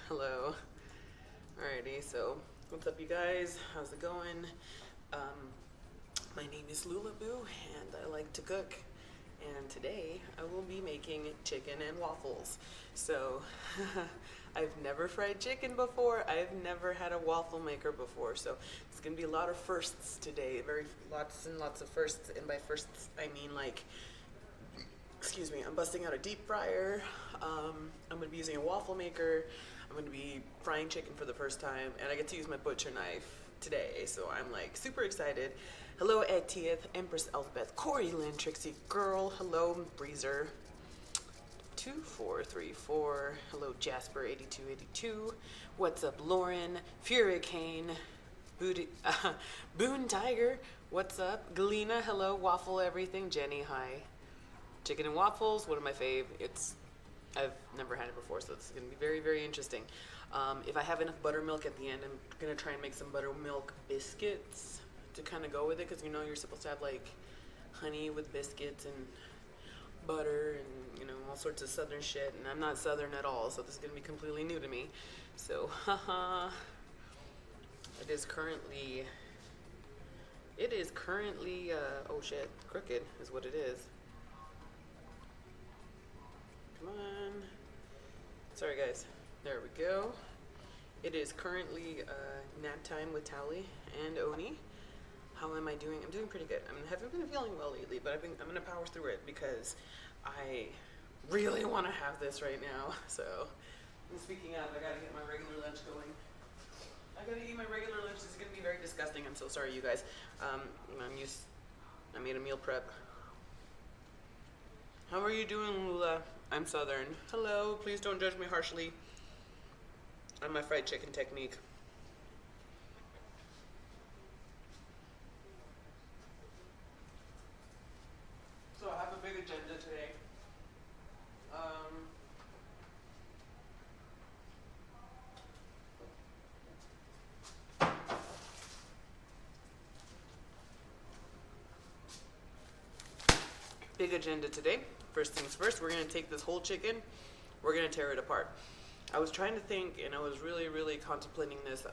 Hello. Alrighty, so what's up, you guys? How's it going? Um, my name is Lulaboo, and I like to cook. And today I will be making chicken and waffles. So I've never fried chicken before. I've never had a waffle maker before. So it's gonna be a lot of firsts today. Lots and lots of firsts. And by firsts, I mean like, excuse me, I'm busting out a deep fryer. I'm gonna be using a waffle maker. I'm gonna be frying chicken for the first time, and I get to use my butcher knife today, so I'm like super excited. Hello, Ed Tieth, Empress Elspeth, Corey Lynn, Trixie Girl. Hello, Breezer. 2434. Hello, Jasper 8282. What's up, Lauren? Furicane. Boone Tiger. What's up? Galena. Hello. Waffle everything. Jenny. Hi. Chicken and waffles. One of my fave. I've never had it before, so it's gonna be very, very interesting. If I have enough buttermilk at the end, I'm gonna try and make some buttermilk biscuits to kind of go with it, because you know you're supposed to have like honey with biscuits and butter and all sorts of southern shit, and I'm not southern at all, so this is gonna be completely new to me. So haha. It is currently oh shit, crooked is what it is. Come on. Sorry guys. There we go. It is currently nap time with Tally and Oni. How am I doing? I'm doing pretty good. I haven't been feeling well lately, but I'm gonna power through it because I really want to have this right now. So, and speaking of, I gotta get my regular lunch going. I gotta eat my regular lunch. This is gonna be very disgusting. I'm so sorry, you guys. I made a meal prep. How are you doing, Lula? I'm Southern. Hello, please don't judge me harshly on my fried chicken technique. So I have a big agenda today. Um, Big agenda today. First things first, we're gonna take this whole chicken, we're gonna tear it apart. I was trying to think, and I was really, really contemplating this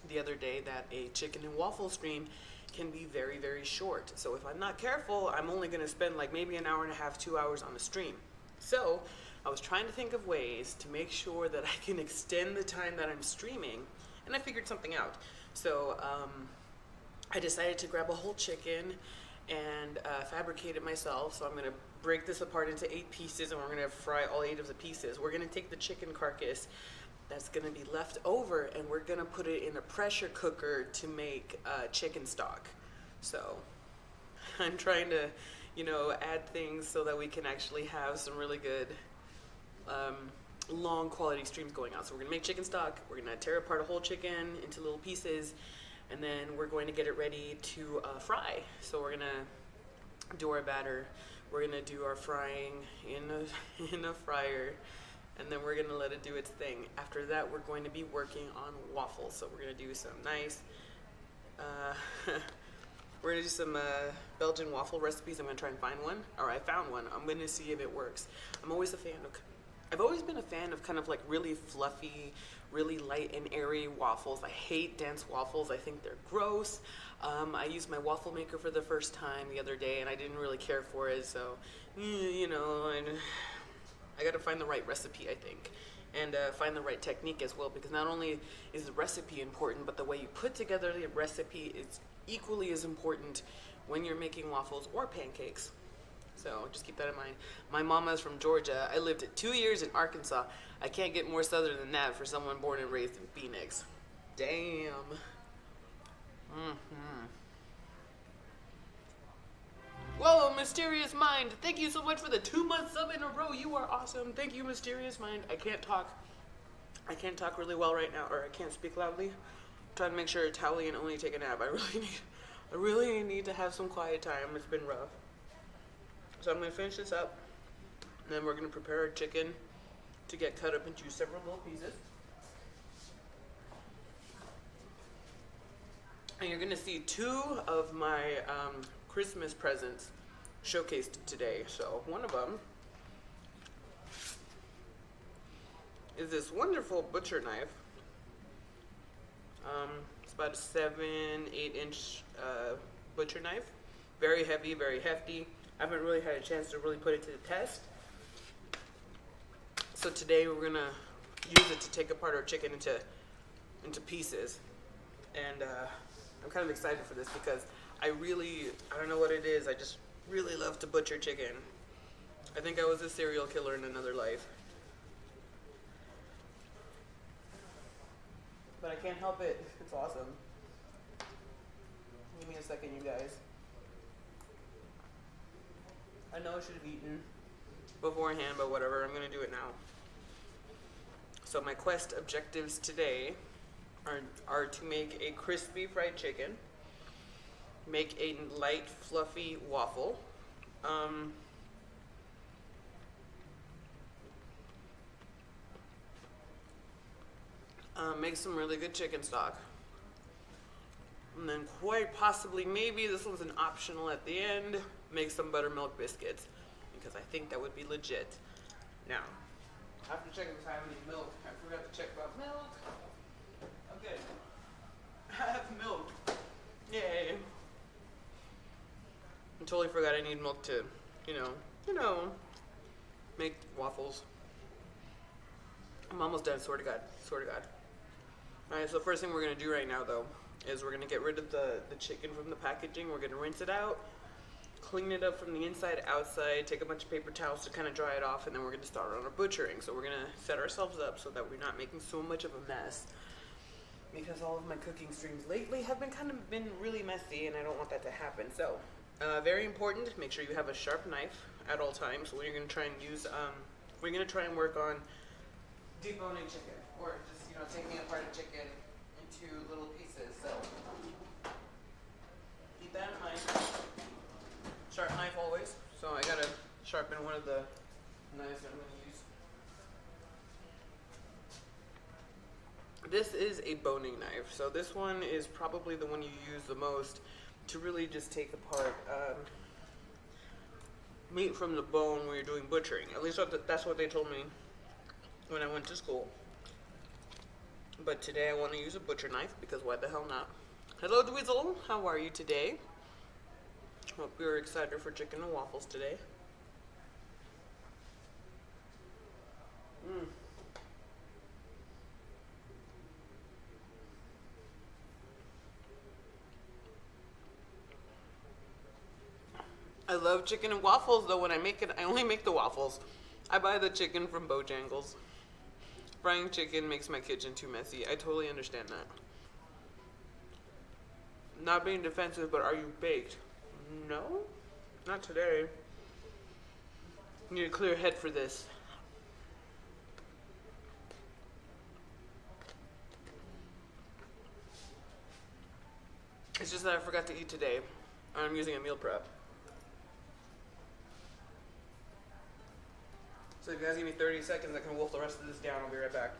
the other day, that a chicken and waffle stream can be very, very short. So if I'm not careful, I'm only gonna spend like maybe an hour and a half, 2 hours on a stream. So I was trying to think of ways to make sure that I can extend the time that I'm streaming, and I figured something out. So I decided to grab a whole chicken and fabricate it myself. So I'm gonna break this apart into 8 pieces, and we're gonna fry all 8 of the pieces. We're gonna take the chicken carcass that's gonna be left over, and we're gonna put it in a pressure cooker to make chicken stock. So I'm trying to, add things so that we can actually have some really good long quality streams going on. So we're gonna make chicken stock, we're gonna tear apart a whole chicken into little pieces, and then we're going to get it ready to fry. So we're gonna do our batter, we're gonna do our frying in a fryer, and then we're gonna let it do its thing. After that, we're going to be working on waffles. So we're gonna do some nice we're gonna do some Belgian waffle recipes. I'm gonna try and find one, or I found one. I'm gonna see if it works. I've always been a fan of kind of like really fluffy, really light and airy waffles. I hate dense waffles. I think they're gross. I used my waffle maker for the first time the other day, and I didn't really care for it. So, I gotta find the right recipe, I think, and find the right technique as well, because not only is the recipe important, but the way you put together the recipe is equally as important when you're making waffles or pancakes. So just keep that in mind. My mama is from Georgia. I lived 2 years in Arkansas. I can't get more southern than that for someone born and raised in Phoenix. Damn. Whoa, Mysterious Mind. Thank you so much for the 2-month sub in a row. You are awesome. Thank you, Mysterious Mind. I can't talk really well right now, or I can't speak loudly. I'm trying to make sure Tally and Oni take a nap. I really need to have some quiet time. It's been rough. So I'm gonna finish this up, and then we're gonna prepare our chicken to get cut up into several little pieces. And you're gonna see 2 of my Christmas presents showcased today. So one of them is this wonderful butcher knife. It's about a 7-8 inch butcher knife. Very heavy, very hefty. I haven't really had a chance to really put it to the test. So today we're gonna use it to take apart our chicken into pieces. And I'm kind of excited for this because I don't know what it is, I just really love to butcher chicken. I think I was a serial killer in another life. But I can't help it. It's awesome. Give me a second, you guys. I know I should have eaten beforehand, but whatever. I'm going to do it now. So my quest objectives today are to make a crispy fried chicken, make a light, fluffy waffle, make some really good chicken stock, and then quite possibly, maybe this one's an optional at the end, make some buttermilk biscuits, because I think that would be legit. Now, after checking if I have any milk, I forgot to check about milk. Okay, I have milk. Yay. I totally forgot I need milk to, you know, make waffles. I'm almost done, swear to God. Alright, so first thing we're going to do right now, though, is we're going to get rid of the chicken from the packaging. We're going to rinse it out, clean it up from the inside, outside, take a bunch of paper towels to kind of dry it off, and then we're going to start on our butchering. So we're going to set ourselves up so that we're not making so much of a mess, because all of my cooking streams lately have been really messy, and I don't want that to happen. So, very important, make sure you have a sharp knife at all times when you're going to try and use, we're going to try and work on deboning chicken, or just, taking apart a chicken into little pieces. So keep that in mind. Sharp knife always. So I gotta sharpen one of the knives that I'm gonna use. This is a boning knife, so this one is probably the one you use the most to really just take apart meat from the bone when you're doing butchering. At least that's what they told me when I went to school. But today I want to use a butcher knife, because why the hell not? Hello, Dweezil. How are you today? Hope you're excited for chicken and waffles today. I love chicken and waffles, though. When I make it, I only make the waffles. I buy the chicken from Bojangles. Frying chicken makes my kitchen too messy. I totally understand that. Not being defensive, but are you baked? No, not today. You need a clear head for this. It's just that I forgot to eat today. I'm using a meal prep. So if you guys give me 30 seconds, I can wolf the rest of this down. I'll be right back.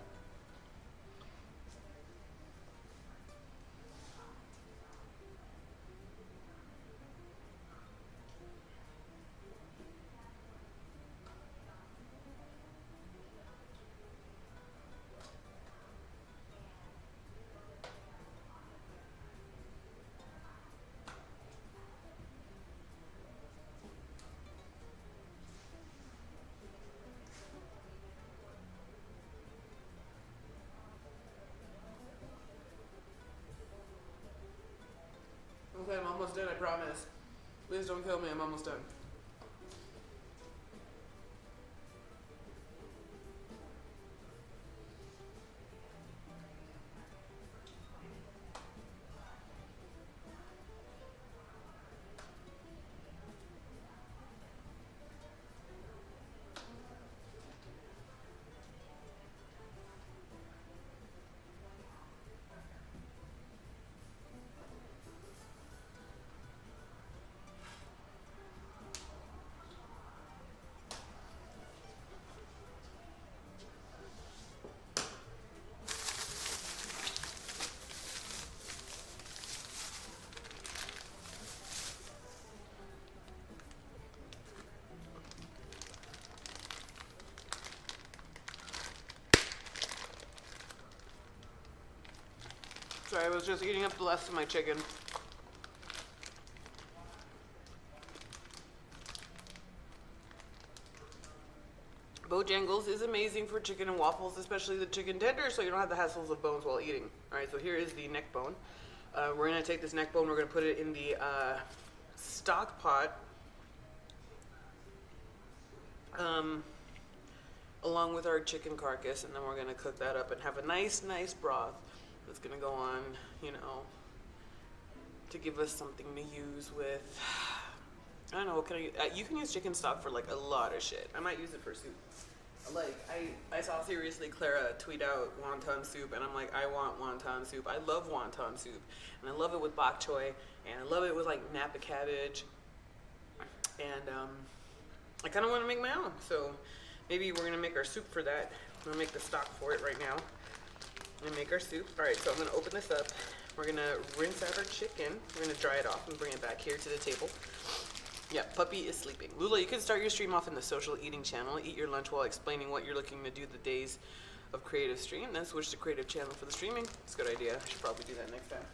Okay, I'm almost done, I promise. Please don't kill me, I'm almost done. Sorry, I was just eating up the rest of my chicken. Bojangles is amazing for chicken and waffles, especially the chicken tender, so you don't have the hassles of bones while eating. Alright, so here is the neck bone. We're going to take this neck bone, we're going to put it in the stock pot, along with our chicken carcass, and then we're going to cook that up and have a nice broth that's going to go on, you know, to give us something to use with. I don't know, you can use chicken stock for like a lot of shit. I might use it for soup. Like, I saw seriously Clara tweet out wonton soup, and I'm like, I want wonton soup. I love wonton soup, and I love it with bok choy, and I love it with like Napa cabbage, and I kind of want to make my own. So maybe we're gonna make our soup for that. I'm gonna make the stock for it right now and make our soup. All right, so I'm gonna open this up. We're gonna rinse out our chicken. We're gonna dry it off and bring it back here to the table. Yeah, puppy is sleeping. Lula, you can start your stream off in the social eating channel. Eat your lunch while explaining what you're looking to do the days of creative stream. Then switch to creative channel for the streaming. It's a good idea. I should probably do that next time.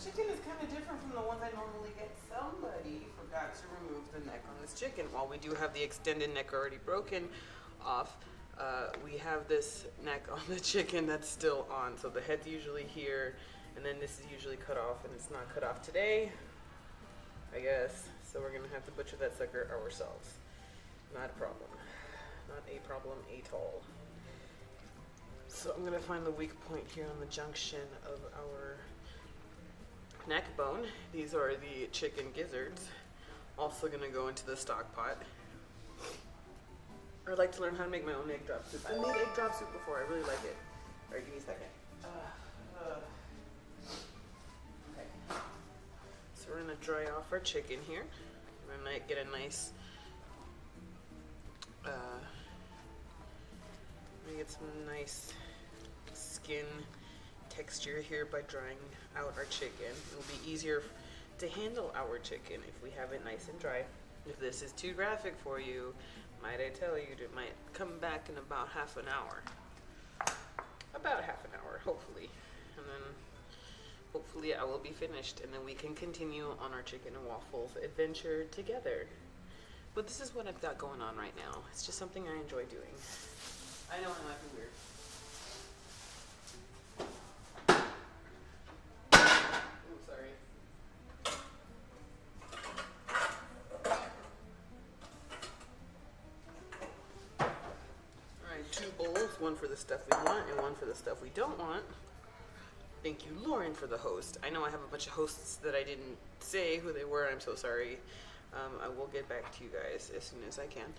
Chicken is kind of different from the ones I normally get. Somebody forgot to remove the neck on this chicken. While we do have the extended neck already broken off, we have this neck on the chicken that's still on. So the head's usually here, and then this is usually cut off, and it's not cut off today, I guess. So we're gonna have to butcher that sucker ourselves. Not a problem. Not a problem at all. So I'm gonna find the weak point here on the junction of our neck bone. These are the chicken gizzards. Also gonna go into the stock pot. I'd like to learn how to make my own egg drop soup. I made egg drop soup before. I really like it. All right, give me a second. Okay. So we're gonna dry off our chicken here. We're gonna get a nice. Get some nice skin texture here by drying out our chicken. It'll be easier to handle our chicken if we have it nice and dry. If this is too graphic for you, might I tell you, it might come back in about half an hour. About half an hour, hopefully. And then hopefully I will be finished, and then we can continue on our chicken and waffles adventure together. But this is what I've got going on right now. It's just something I enjoy doing. I know I might be weird. One for the stuff we want and one for the stuff we don't want. Thank you, Lauren, for the host. I know I have a bunch of hosts that I didn't say who they were. I'm so sorry. I will get back to you guys as soon as I can.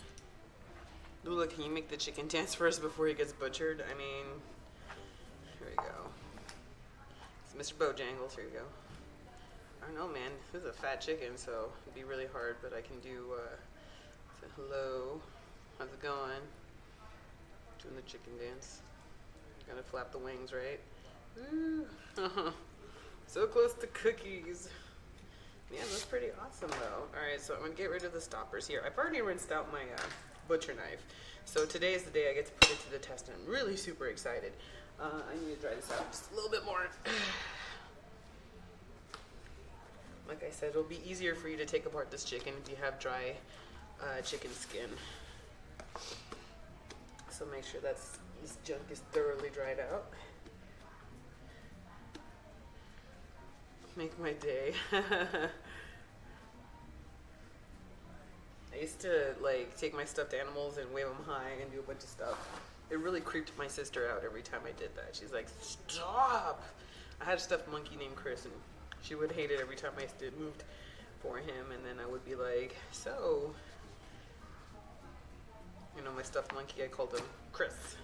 Lula, can you make the chicken dance first before he gets butchered? I mean, here we go. It's Mr. Bojangles. Here you go. I don't know, man. This is a fat chicken, so it'd be really hard, but I can do, say hello. How's it going? Doing the chicken dance. Gotta flap the wings, right? Ooh. So close to cookies. Man, that's pretty awesome though. Alright, so I'm gonna get rid of the stoppers here. I've already rinsed out my butcher knife. So today is the day I get to put it to the test, and I'm really super excited. I need to dry this out just a little bit more. Like I said, it'll be easier for you to take apart this chicken if you have dry chicken skin. So make sure this junk is thoroughly dried out. Make my day. I used to like take my stuffed animals and wave them high and do a bunch of stuff. It really creeped my sister out every time I did that. She's like, "Stop!" I had a stuffed monkey named Chris, and she would hate it every time I moved for him. And then I would be like, "So, you know, my stuffed monkey, I called him Chris.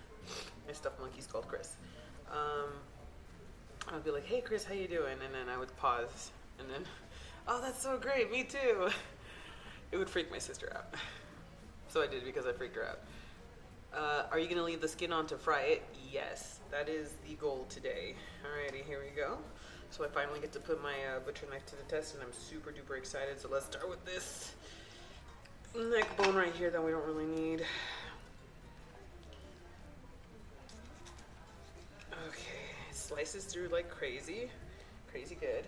My stuffed monkey's called Chris." I would be like, "Hey, Chris, how you doing?" And then I would pause, and then, "Oh, that's so great, me too." It would freak my sister out. So I did because I freaked her out. Are you gonna leave the skin on to fry it? Yes, that is the goal today. Alrighty, here we go. So I finally get to put my butcher knife to the test, and I'm super duper excited. So let's start with this neck bone right here that we don't really need. Okay, slices through like crazy. Crazy good.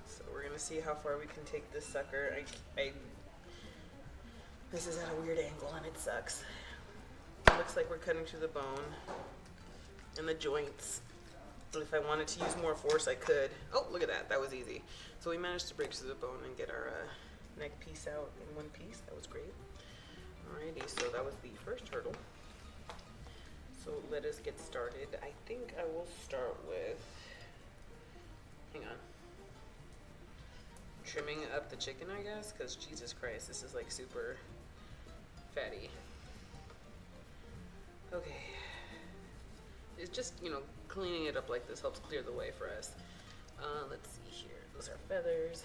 So we're gonna see how far we can take this sucker. This is at a weird angle and it sucks. It looks like we're cutting through the bone and the joints. And if I wanted to use more force, I could. Oh, look at that. That was easy. So we managed to break through the bone and get our neck piece out in one piece. That was great. Alrighty, so that was the first hurdle. So let us get started. I think I will start with, hang on, trimming up the chicken, I guess, because Jesus Christ, this is like super fatty. Okay. It's just, you know, cleaning it up like this helps clear the way for us. Let's see here. Those are feathers.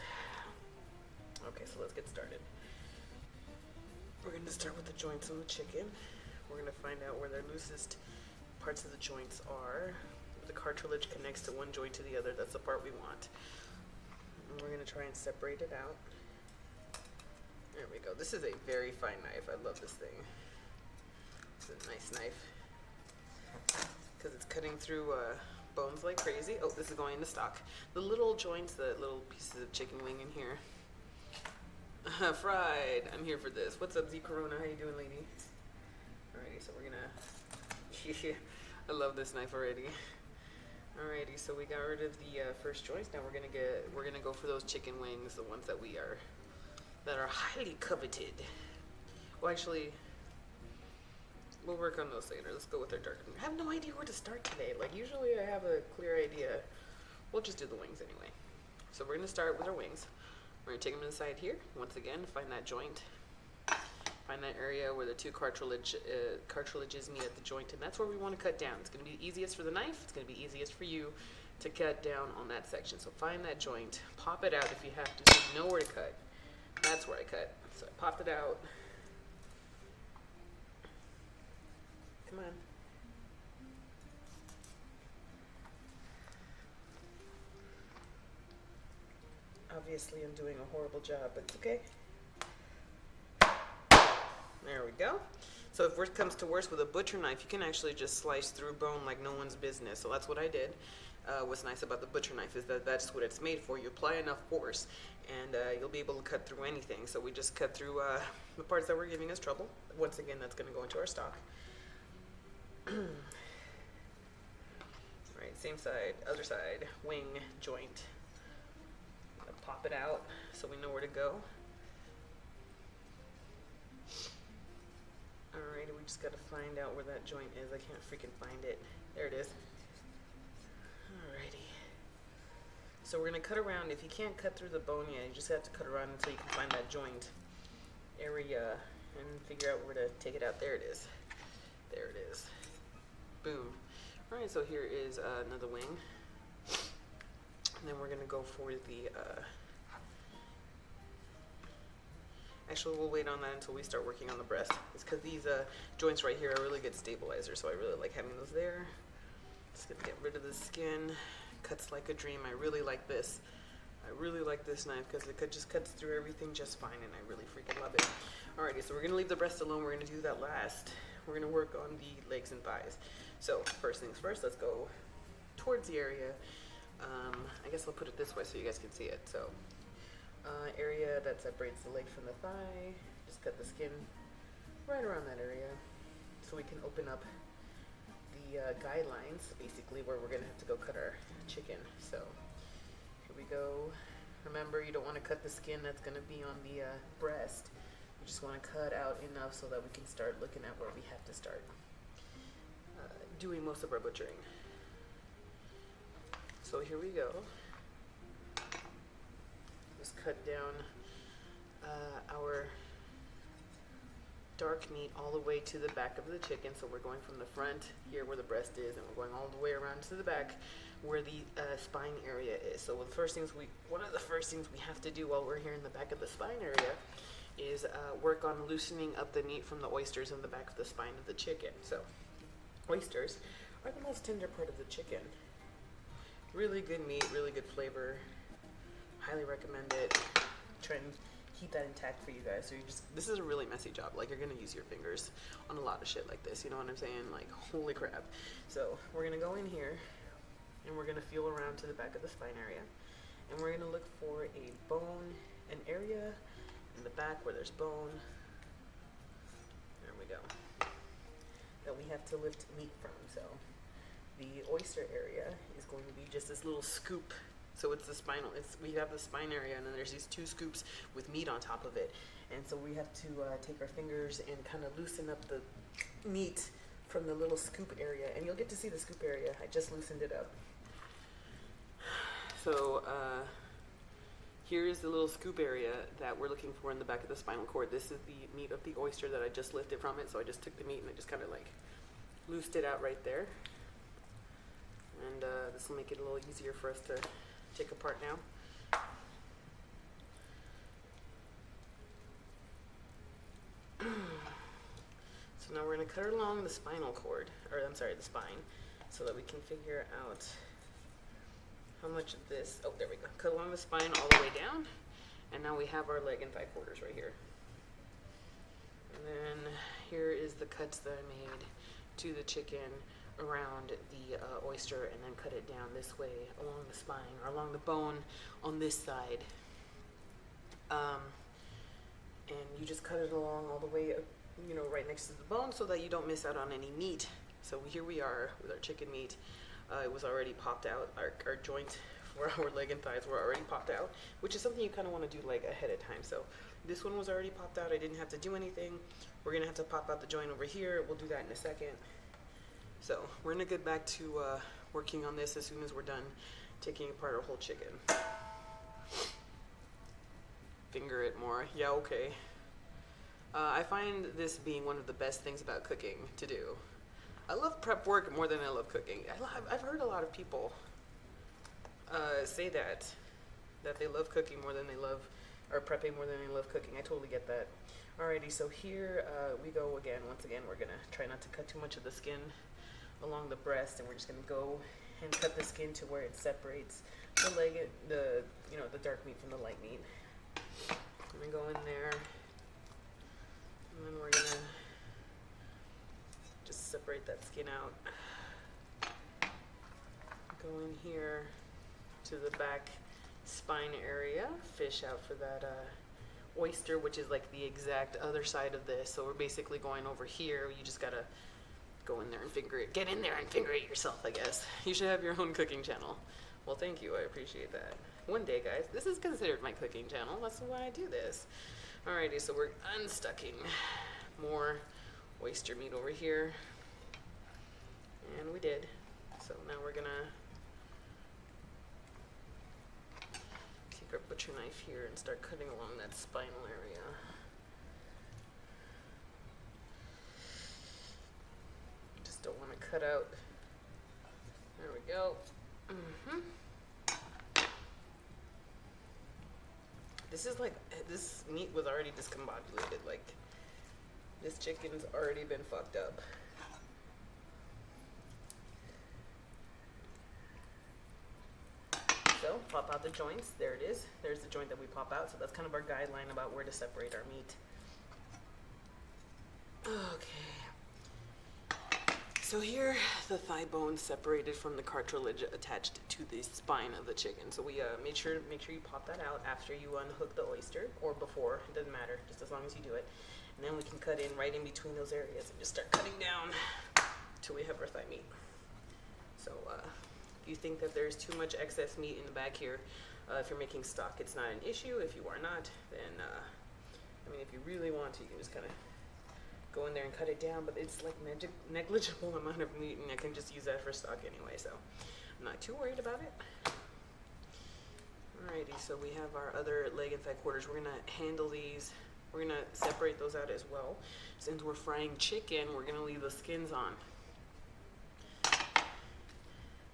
Okay, so let's get started. We're going to start with the joints on the chicken. We're going to find out where the loosest parts of the joints are. The cartilage connects to one joint to the other. That's the part we want. And we're going to try and separate it out. There we go. This is a very fine knife. I love this thing. It's a nice knife because it's cutting through bones like crazy. Oh, this is going into stock. The little joints, the little pieces of chicken wing in here. Fried. I'm here for this. What's up, Z Corona? How you doing, lady? Alrighty, so we're gonna. I love this knife already. Alrighty, so we got rid of the first joints. Now we're gonna go for those chicken wings, the ones that are highly coveted. Well, actually, we'll work on those later. Let's go with our dark. I have no idea where to start today. Like usually, I have a clear idea. We'll just do the wings anyway. So we're gonna start with our wings. We're gonna take them to the side here. Once again, find that joint. Find that area where the two cartilages meet at the joint, and that's where we want to cut down. It's going to be easiest for the knife. It's going to be easiest for you to cut down on that section. So find that joint, pop it out if you have to, so you know where to cut. That's where I cut. So I popped it out. Come on. Obviously, I'm doing a horrible job, but it's okay. There we go. So if worse comes to worse, with a butcher knife, you can actually just slice through bone like no one's business. So that's what I did. What's nice about the butcher knife is that that's what it's made for. You apply enough force, and you'll be able to cut through anything. So we just cut through the parts that were giving us trouble. Once again, that's going to go into our stock. All right, same side, other side, wing, joint. Pop it out so we know where to go. Alright, we just gotta find out where that joint is. I can't freaking find it. There it is. Alrighty. So we're gonna cut around. If you can't cut through the bone yet, you just have to cut around until you can find that joint area and figure out where to take it out. There it is. There it is. Boom. Alright, so here is another wing. And then we're gonna go for the actually, we'll wait on that until we start working on the breast. It's because these joints right here are really good stabilizers, so I really like having those there. Just gonna get rid of the skin. Cuts like a dream. I really like this. I really like this knife because it just cuts through everything just fine, and I really freaking love it. Alrighty, so we're gonna leave the breast alone. We're gonna do that last. We're gonna work on the legs and thighs. So first things first, let's go towards the area. I guess I'll put it this way so you guys can see it. So. Area that separates the leg from the thigh. Just cut the skin right around that area so we can open up the guidelines, basically where we're going to have to go cut our chicken. So we go. Remember, you don't want to cut the skin that's going to be on the breast. You just want to cut out enough so that we can start looking at where we have to start doing most of our butchering. So here we go. Just cut down our dark meat all the way to the back of the chicken. So we're going from the front here where the breast is, and we're going all the way around to the back where the spine area is. So one of the first things we have to do while we're here in the back of the spine area is work on loosening up the meat from the oysters in the back of the spine of the chicken. So oysters are the most tender part of the chicken. Really good meat, really good flavor. Highly recommend it. Try and keep that intact for you guys. So this is a really messy job. Like, you're gonna use your fingers on a lot of shit like this. You know what I'm saying? Like, holy crap. So we're gonna go in here and we're gonna feel around to the back of the spine area, and we're gonna look for a bone, an area in the back where there's bone. There we go. That we have to lift meat from. So the oyster area is going to be just this little scoop. So it's the spinal. We have the spine area, and then there's these two scoops with meat on top of it. And so we have to take our fingers and kind of loosen up the meat from the little scoop area. And you'll get to see the scoop area. I just loosened it up. So here is the little scoop area that we're looking for in the back of the spinal cord. This is the meat of the oyster that I just lifted from it. So I just took the meat and I just kind of like loosed it out right there. And this will make it a little easier for us to take apart now. So now we're going to cut along the spinal cord, or I'm sorry, the spine, so that we can figure out how much of this, oh, there we go. Cut along the spine all the way down, and now we have our leg and thigh quarters right here. And then here is the cuts that I made to the chicken around the oyster, and then cut it down this way along the spine, or along the bone on this side. And you just cut it along all the way, you know, right next to the bone, so that you don't miss out on any meat. So here we are with our chicken meat. It was already popped out. Our joint for our leg and thighs were already popped out, which is something you kind of want to do like ahead of time. So this one was already popped out. I didn't have to do anything. We're gonna have to pop out the joint over here. We'll do that in a second. So we're gonna get back to working on this as soon as we're done taking apart our whole chicken. Finger it more. Yeah, okay. I find this being one of the best things about cooking to do. I love prep work more than I love cooking. I've heard a lot of people say that they love cooking more than they love, or prepping more than they love cooking. I totally get that. Alrighty, so here we go again. Once again, we're gonna try not to cut too much of the skin along the breast, and we're just gonna go and cut the skin to where it separates the leg, the dark meat from the light meat. I'm gonna go in there, and then we're gonna just separate that skin out. Go in here to the back spine area, fish out for that oyster, which is like the exact other side of this. So we're basically going over here. You just gotta go in there and finger it. Get in there and finger it yourself, I guess. You should have your own cooking channel. Well, thank you. I appreciate that. One day, guys. This is considered my cooking channel. That's why I do this. Alrighty, so we're unstucking more oyster meat over here. And we did. So now we're gonna take our butcher knife here and start cutting along that spinal area. Just don't want to cut out. There we go. This meat was already discombobulated. Like, this chicken's already been fucked up. So, pop out the joints. There it is. There's the joint that we pop out. So that's kind of our guideline about where to separate our meat. Okay. So here, the thigh bone separated from the cartilage attached to the spine of the chicken. So we make sure you pop that out after you unhook the oyster, or before. It doesn't matter, just as long as you do it. And then we can cut in right in between those areas and just start cutting down till we have our thigh meat. So if you think that there's too much excess meat in the back here, If you're making stock, it's not an issue. If you are not, then, I mean, if you really want to, you can just kind of go in there and cut it down, but it's like negligible amount of meat, and I can just use that for stock anyway, so I'm not too worried about it. Alrighty, so we have our other leg and thigh quarters. We're gonna handle these. We're gonna separate those out as well. Since we're frying chicken, we're gonna leave the skins on.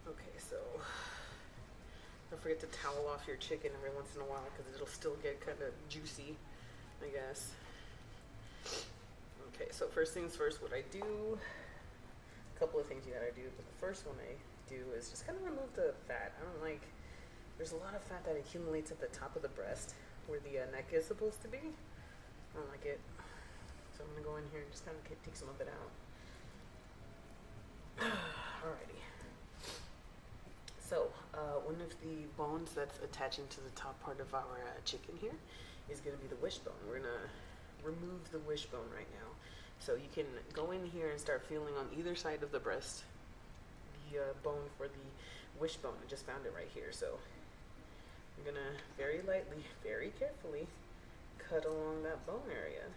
Okay, so don't forget to towel off your chicken every once in a while because it'll still get kind of juicy, I guess. Okay, so first things first, what I do, a couple of things you gotta do, but the first one I do is just kind of remove the fat. I don't like, there's a lot of fat that accumulates at the top of the breast where the neck is supposed to be. I don't like it. So I'm gonna go in here and just kind of take some of it out. Alrighty. So, one of the bones that's attaching to the top part of our chicken here is gonna be the wishbone. We're gonna remove the wishbone right now. So you can go in here and start feeling on either side of the breast the bone for the wishbone. I just found it right here. So I'm gonna very lightly, very carefully cut along that bone area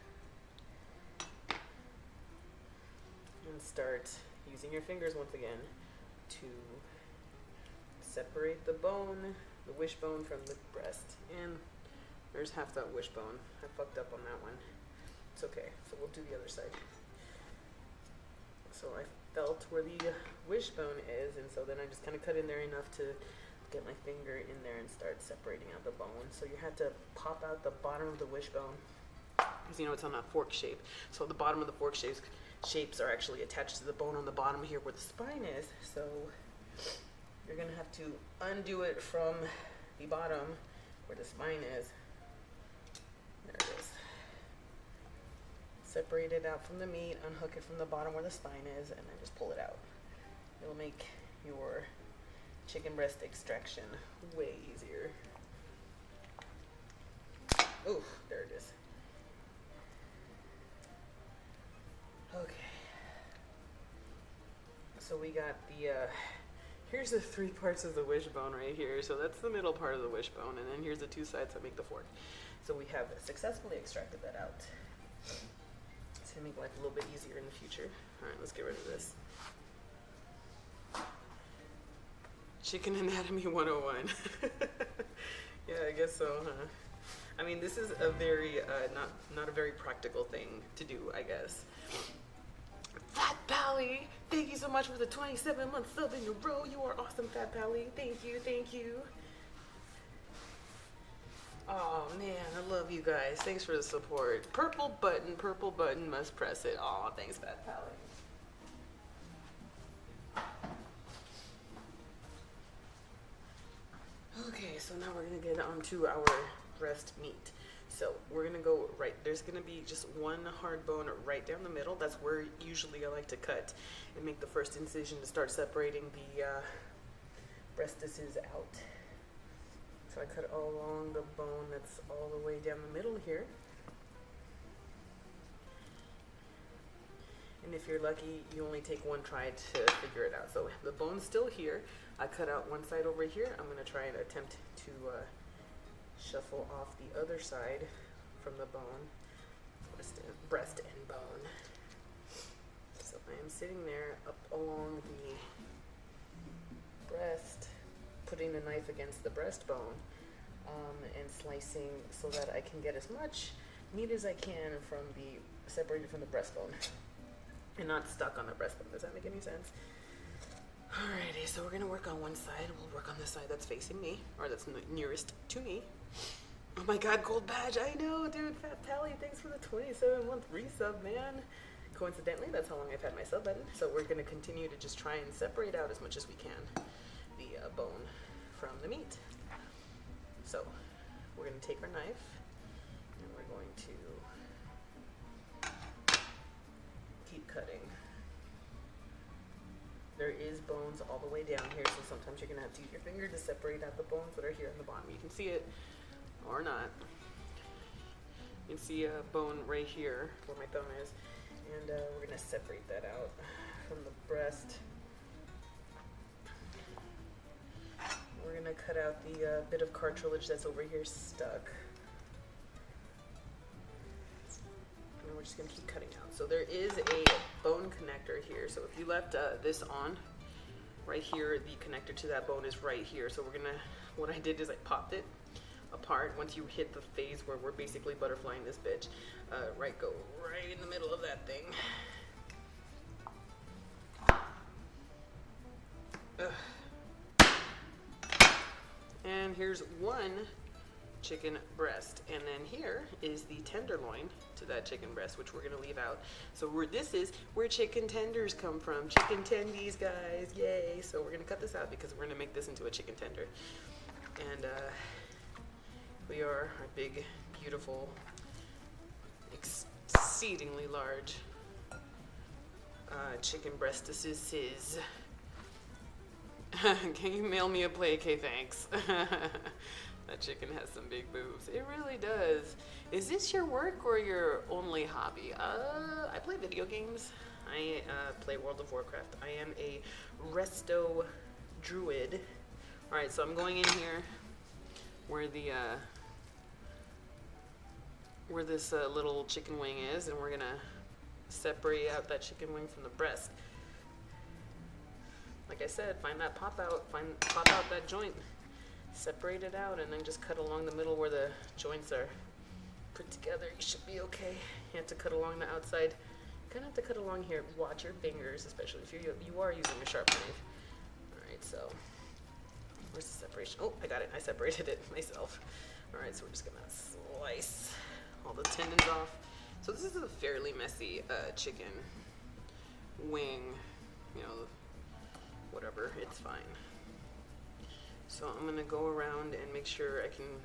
and start using your fingers once again to separate the bone, the wishbone from the breast. And there's half that wishbone. I fucked up on that one. It's okay, so we'll do the other side. So I felt where the wishbone is, and so then I just kind of cut in there enough to get my finger in there and start separating out the bone. So you have to pop out the bottom of the wishbone because you know it's on a fork shape. So the bottom of the fork shapes are actually attached to the bone on the bottom here where the spine is. So you're gonna have to undo it from the bottom where the spine is. There it is. Separate it out from the meat, unhook it from the bottom where the spine is, and then just pull it out. It'll make your chicken breast extraction way easier. Oh, there it is. Okay. So we got the, here's the 3 parts of the wishbone right here. So that's the middle part of the wishbone, and then here's the 2 sides that make the fork. So we have successfully extracted that out. It's gonna make life a little bit easier in the future. All right, let's get rid of this. Chicken Anatomy 101. Yeah, I guess so, huh? I mean, this is a very, not a very practical thing to do, I guess. Fat Pally, thank you so much for the 27-month sub in a row. You are awesome, Fat Pally. Thank you, thank you. Oh man, I love you guys. Thanks for the support. Purple button, must press it. Aw, thanks, Fat Pally. Okay, so now we're gonna get onto our breast meat. So we're gonna go right, there's gonna be just one hard bone right down the middle. That's where usually I like to cut and make the first incision to start separating the breastises out. So I cut all along the bone that's all the way down the middle here. And if you're lucky, you only take one try to figure it out. So the bone's still here. I cut out one side over here. I'm gonna try and attempt to shuffle off the other side from the bone, breast and bone. So I am sitting there up along the breast, putting the knife against the breastbone and slicing so that I can get as much meat as I can from separated from the breastbone and not stuck on the breastbone. Does that make any sense? Alrighty, so we're gonna work on one side. We'll work on the side that's facing me, or that's nearest to me. Oh my god, gold badge, I know, dude. Fat Pally, thanks for the 27-month resub, man. Coincidentally, that's how long I've had my sub button. So we're gonna continue to just try and separate out as much as we can the bone from the meat. So we're gonna take our knife and we're going to keep cutting. There is bones all the way down here, so sometimes you're gonna have to use your finger to separate out the bones that are here on the bottom. You can see it or not. You can see a bone right here where my thumb is, and we're gonna separate that out from the breast. we're gonna cut out the bit of cartilage that's over here stuck. And we're just gonna keep cutting out. So there is a bone connector here. So if you left this on, right here, the connector to that bone is right here. So we're gonna, what I did is I popped it apart. Once you hit the phase where we're basically butterflying this bitch, go right in the middle of that thing. And here's one chicken breast, and then here is the tenderloin to that chicken breast, which we're gonna leave out. So this is where chicken tenders come from. Chicken tendies, guys, yay! So we're gonna cut this out because we're gonna make this into a chicken tender. And we are our big, beautiful, exceedingly large chicken breastises. Can you mail me a plate? Okay, thanks. That chicken has some big boobs. It really does. Is this your work or your only hobby? I play video games. I play World of Warcraft. I am a resto druid. Alright, so I'm going in here where the where this little chicken wing is, and we're gonna separate out that chicken wing from the breast. Like I said, find that pop out that joint, separate it out, and then just cut along the middle where the joints are put together. You should be okay. You have to cut along the outside. You kind of have to cut along here. Watch your fingers, especially if you are using a sharp knife. All right, so where's the separation? Oh, I got it. I separated it myself. All right, so we're just gonna slice all the tendons off. So this is a fairly messy chicken wing, you know, whatever, it's fine. So I'm gonna go around and make sure I can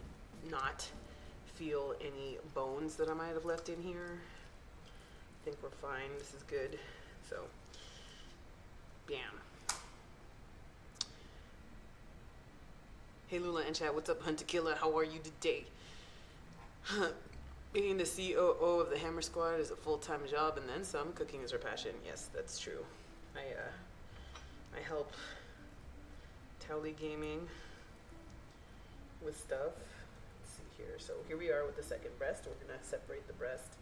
not feel any bones that I might have left in here. I think we're fine, this is good. So, bam. Hey Lula and chat, what's up, Huntakilla? How are you today? Being the COO of the Hammer Squad is a full-time job, and then some. Cooking is our passion. Yes, that's true. I help Tally Gaming with stuff. Let's see here. So here we are with the second breast. We're gonna separate the breast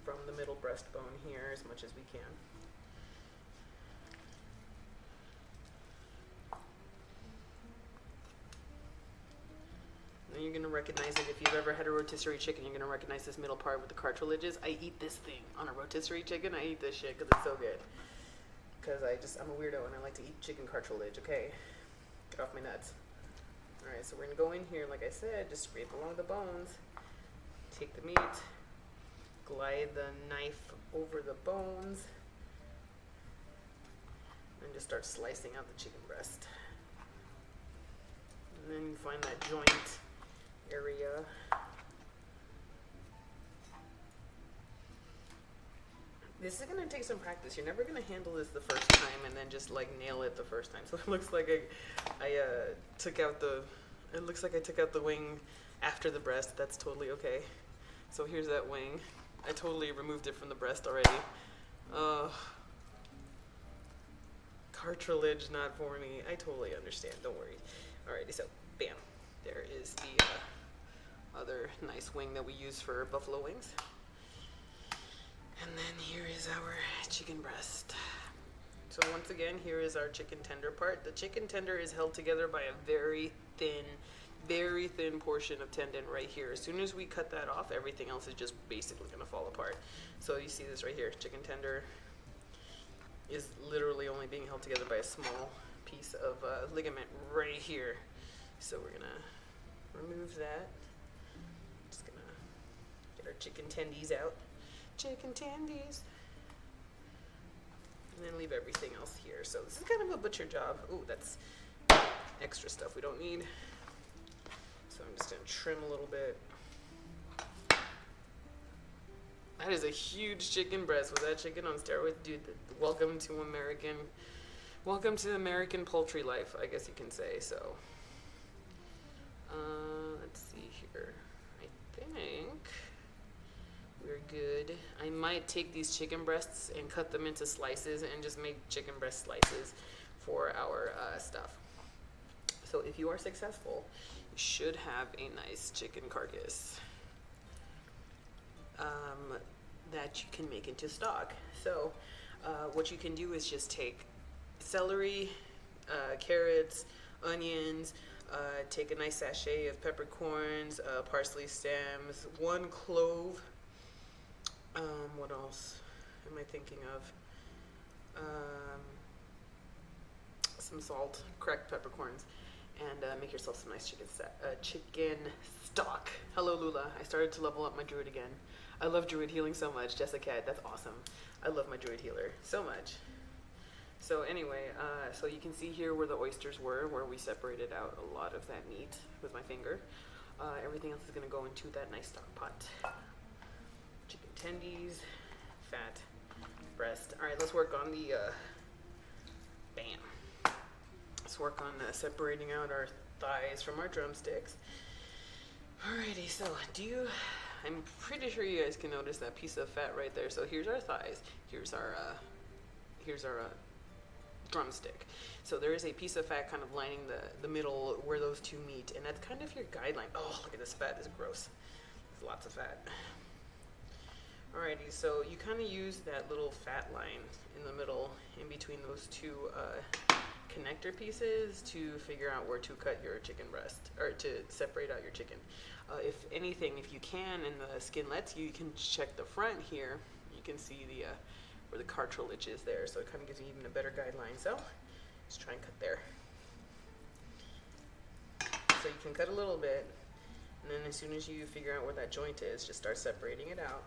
from the middle breastbone here as much as we can. And you're gonna recognize it if you've ever had a rotisserie chicken. You're gonna recognize this middle part with the cartilages. I eat this thing on a rotisserie chicken. I eat this shit because it's so good. Because I'm a weirdo and I like to eat chicken cartilage, okay? Get off my nuts. Alright, so we're gonna go in here, like I said, just scrape along the bones. Take the meat, glide the knife over the bones, and just start slicing out the chicken breast. And then you find that joint area. This is gonna take some practice. You're never gonna handle this the first time and then just like nail it the first time. So it looks like I took out the. It looks like I took out the wing after the breast. That's totally okay. So here's that wing. I totally removed it from the breast already. Cartilage not for me. I totally understand. Don't worry. Alrighty. So bam. There is the other nice wing that we use for buffalo wings. And then here is our chicken breast. So once again, here is our chicken tender part. The chicken tender is held together by a very thin portion of tendon right here. As soon as we cut that off, everything else is just basically gonna fall apart. So you see this right here, chicken tender is literally only being held together by a small piece of ligament right here. So we're gonna remove that. Just gonna get our chicken tendies out. Chicken tendies. And then leave everything else here. So this is kind of a butcher job. Ooh, that's extra stuff we don't need. So I'm just gonna trim a little bit. That is a huge chicken breast. Was that chicken on steroids? Dude, welcome to American poultry life, I guess you can say. So, let's see here. I think we're good. I might take these chicken breasts and cut them into slices and just make chicken breast slices for our stuff. So if you are successful, you should have a nice chicken carcass that you can make into stock. So what you can do is just take celery, carrots, onions, take a nice sachet of peppercorns, parsley stems, 1 clove. What else am I thinking of? Some salt, cracked peppercorns, and make yourself some nice chicken stock. Hello, Lula. I started to level up my druid again. I love druid healing so much. Jessica, that's awesome. I love my druid healer so much. So anyway, so you can see here where the oysters were, where we separated out a lot of that meat with my finger. Everything else is going to go into that nice stock pot. Chicken tendies, fat, breast. All right, let's work on the, bam. Let's work on separating out our thighs from our drumsticks. Alrighty, so I'm pretty sure you guys can notice that piece of fat right there. So here's our thighs, here's our drumstick. So there is a piece of fat kind of lining the middle where those two meet, and that's kind of your guideline. Oh, look at this fat, this is gross. There's lots of fat. Alrighty, so you kind of use that little fat line in the middle, in between those two connector pieces, to figure out where to cut your chicken breast, or to separate out your chicken. If anything, if you can, and the skin lets you, you can check the front here. You can see where the cartilage is there, so it kind of gives you even a better guideline. So just try and cut there. So you can cut a little bit, and then as soon as you figure out where that joint is, just start separating it out.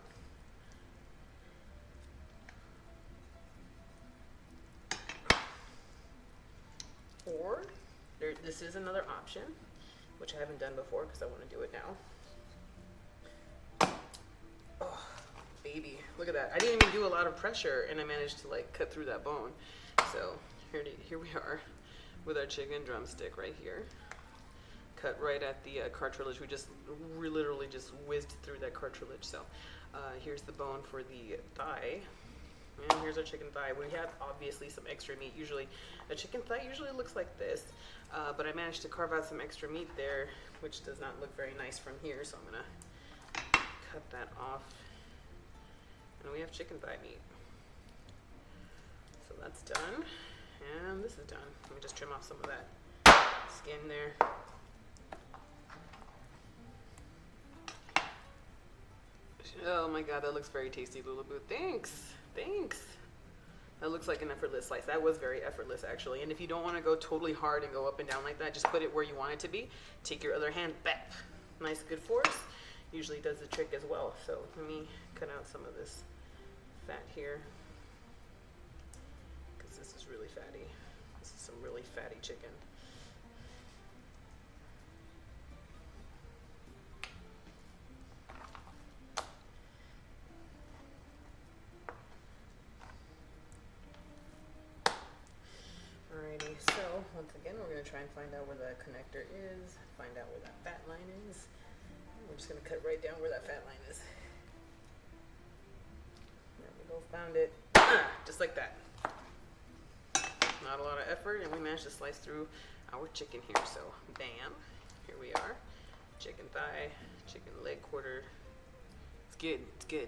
Or this is another option, which I haven't done before because I want to do it now. Oh, baby, look at that. I didn't even do a lot of pressure, and I managed to like cut through that bone. So here we are with our chicken drumstick right here. Cut right at the cartilage. We literally just whizzed through that cartilage. So here's the bone for the thigh. And here's our chicken thigh. We have obviously some extra meat. Usually, a chicken thigh usually looks like this, but I managed to carve out some extra meat there, which does not look very nice from here, so I'm gonna cut that off. And we have chicken thigh meat. So that's done, and this is done. Let me just trim off some of that skin there. Oh my god, that looks very tasty, Lulaboo. Thanks. That looks like an effortless slice. That was very effortless, actually. And if you don't want to go totally hard and go up and down like that, just put it where you want it to be. Take your other hand, bap. Nice, good force. Usually does the trick as well. So let me cut out some of this fat here, because this is really fatty. This is some really fatty chicken. Alrighty, so once again, we're going to try and find out where the connector is, find out where that fat line is. We're just going to cut right down where that fat line is. There we go, found it. Just like that. Not a lot of effort, and we managed to slice through our chicken here. So, bam, here we are. Chicken thigh, chicken leg quarter. It's good, it's good.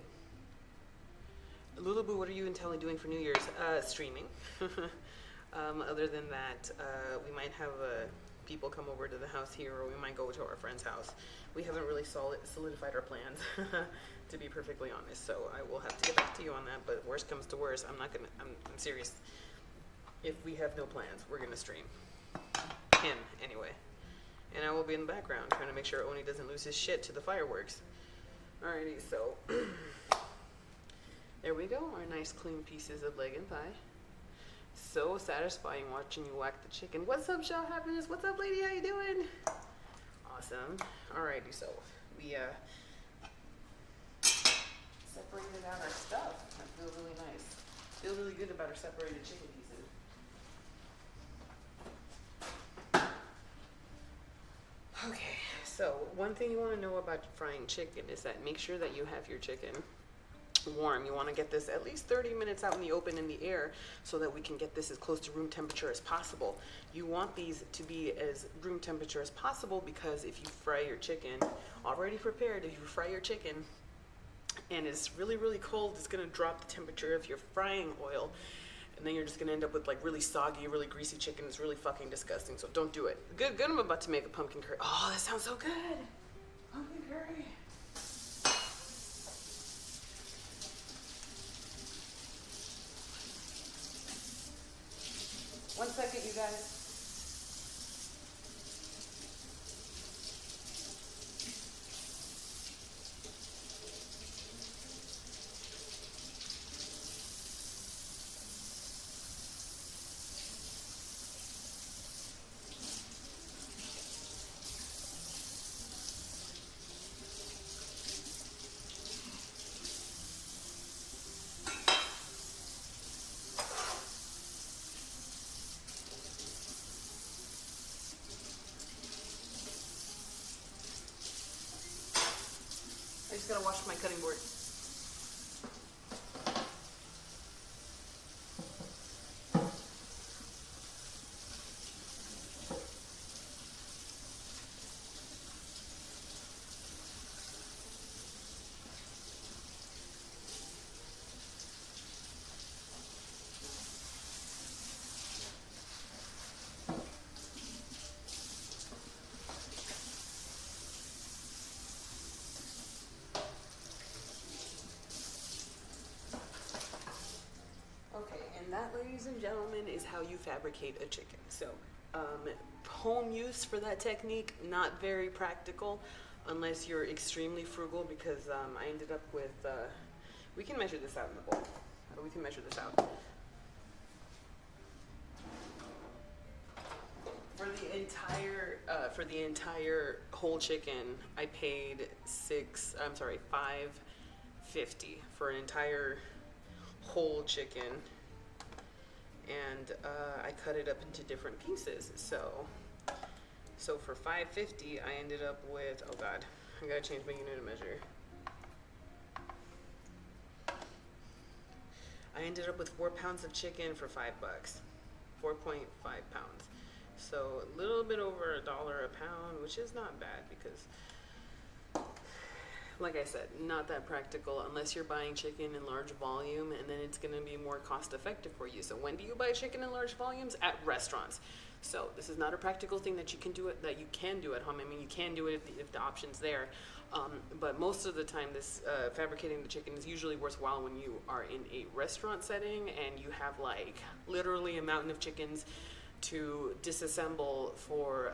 Lulaboo, what are you and Telly doing for New Year's? Streaming. Other than that, we might have people come over to the house here, or we might go to our friend's house. We haven't really solidified our plans, to be perfectly honest. So I will have to get back to you on that. But worst comes to worst, I'm serious. If we have no plans, we're gonna stream him anyway, and I will be in the background trying to make sure Oni doesn't lose his shit to the fireworks. Alrighty, so there we go. Our nice clean pieces of leg and thigh. So satisfying watching you whack the chicken. What's up, Shell Happiness? What's up, lady? How you doing? Awesome. Alrighty, so we separated out our stuff. That feels really nice. Feel really good about our separated chicken pieces. Okay, so one thing you want to know about frying chicken is that make sure that you have your chicken warm. You want to get this at least 30 minutes out in the open in the air so that we can get this as close to room temperature as possible. You want these to be as room temperature as possible because if you fry your chicken, already prepared, if you fry your chicken and it's really, really cold, it's going to drop the temperature of your frying oil. And then you're just going to end up with like really soggy, really greasy chicken. It's really fucking disgusting. So don't do it. Good, I'm about to make a pumpkin curry. Oh, that sounds so good. Pumpkin curry. One second, you guys. I just gotta wash my cutting board. That, ladies and gentlemen, is how you fabricate a chicken. So, home use for that technique, not very practical unless you're extremely frugal because I ended up with, we can measure this out in the bowl. We can measure this out. For the entire whole chicken, I paid $5.50 for an entire whole chicken. And I cut it up into different pieces. So for $5.50, I ended up with, oh God, I gotta change my unit of measure. I ended up with 4 pounds of chicken for $5, 4.5 pounds. So a little bit over $1 a pound, which is not bad because, like I said, not that practical unless you're buying chicken in large volume, and then it's going to be more cost effective for you. So when do you buy chicken in large volumes? At restaurants. So this is not a practical thing that you can do at home. I mean, you can do it if the option's there, but most of the time, this fabricating the chicken is usually worthwhile when you are in a restaurant setting and you have like literally a mountain of chickens to disassemble for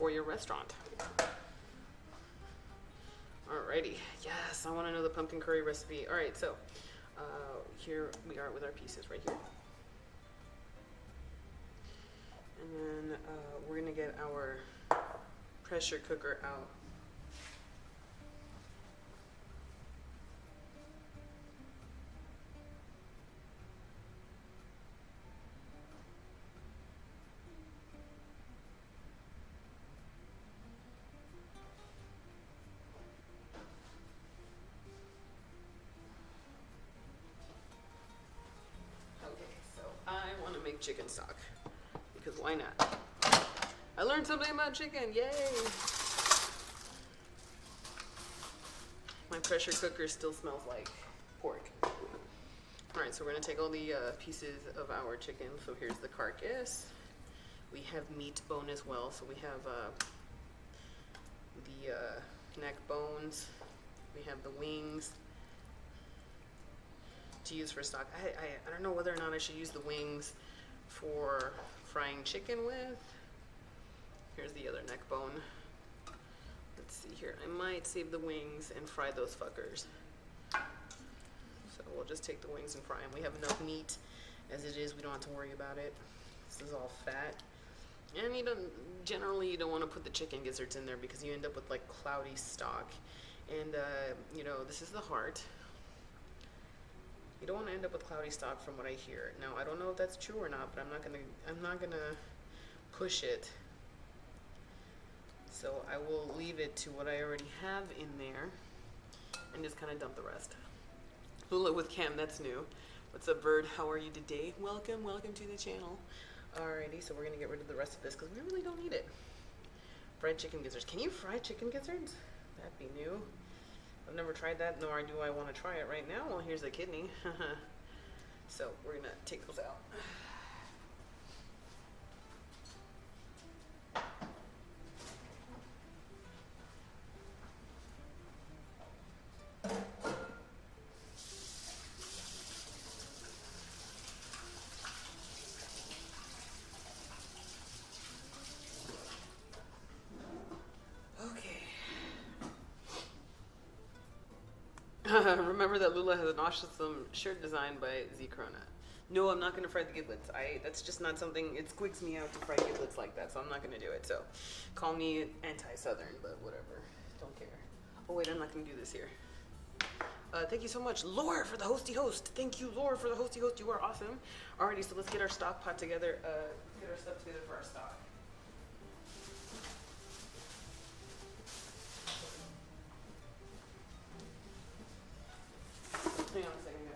your restaurant. Alrighty, yes, I want to know the pumpkin curry recipe. Alright, so here we are with our pieces right here. And then we're going to get our pressure cooker out. Chicken stock because why not? I learned something about chicken, yay! My pressure cooker still smells like pork. Alright, so we're gonna take all the pieces of our chicken. So here's the carcass. We have meat bone as well, so we have the neck bones. We have the wings to use for stock. I don't know whether or not I should use the wings for frying chicken with. Here's the other neck bone. Let's see here. I might save the wings and fry those fuckers. So we'll just take the wings and fry them. We have enough meat as it is. We don't have to worry about it. This is all fat. And you don't want to put the chicken gizzards in there because you end up with like cloudy stock. And this is the heart. You don't want to end up with cloudy stock from what I hear. Now, I don't know if that's true or not, but I'm not gonna push it. So I will leave it to what I already have in there. and just kind of dump the rest. Lula with Cam, that's new. What's up, Bird? How are you today? Welcome to the channel. Alrighty, so we're gonna get rid of the rest of this because we really don't need it. Fried chicken gizzards. Can you fry chicken gizzards? That'd be new. I've never tried that, nor do I want to try it right now. Well, here's the kidney. So we're gonna take those out. Remember that Lula has an awesome shirt designed by Z Corona. No, I'm not going to fry the giblets. That's just not something, it squeaks me out to fry giblets like that, so I'm not going to do it. So, call me anti-Southern, but whatever. Don't care. Oh wait, I'm not going to do this here. Thank you so much, Laura, for the hosty host. Thank you, Laura, for the hosty host. You are awesome. Alrighty, so let's get our stock pot together. Let's get our stuff together for our stock. Hang on a second, guys.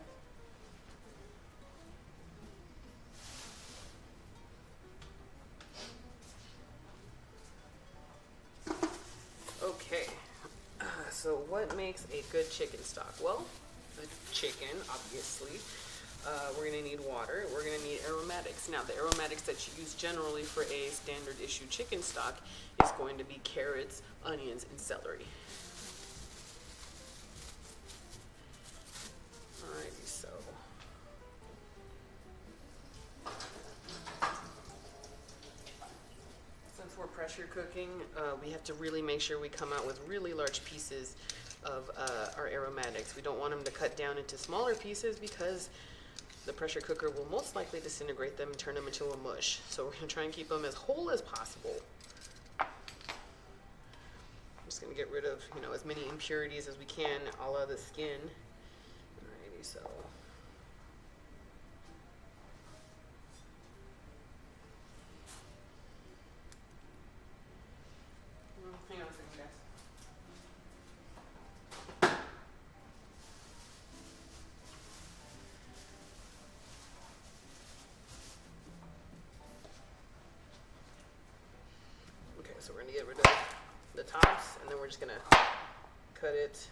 Okay, so what makes a good chicken stock? Well, the chicken, obviously. We're going to need water. We're going to need aromatics. Now, the aromatics that you use generally for a standard issue chicken stock is going to be carrots, onions, and celery. Alrighty, so since we're pressure cooking, we have to really make sure we come out with really large pieces of our aromatics. We don't want them to cut down into smaller pieces because the pressure cooker will most likely disintegrate them and turn them into a mush. So we're going to try and keep them as whole as possible. I'm just going to get rid of, as many impurities as we can, a la the skin. Alrighty, so hang on a second, guys. Okay, so we're going to get rid of the tops, and then we're just going to cut it,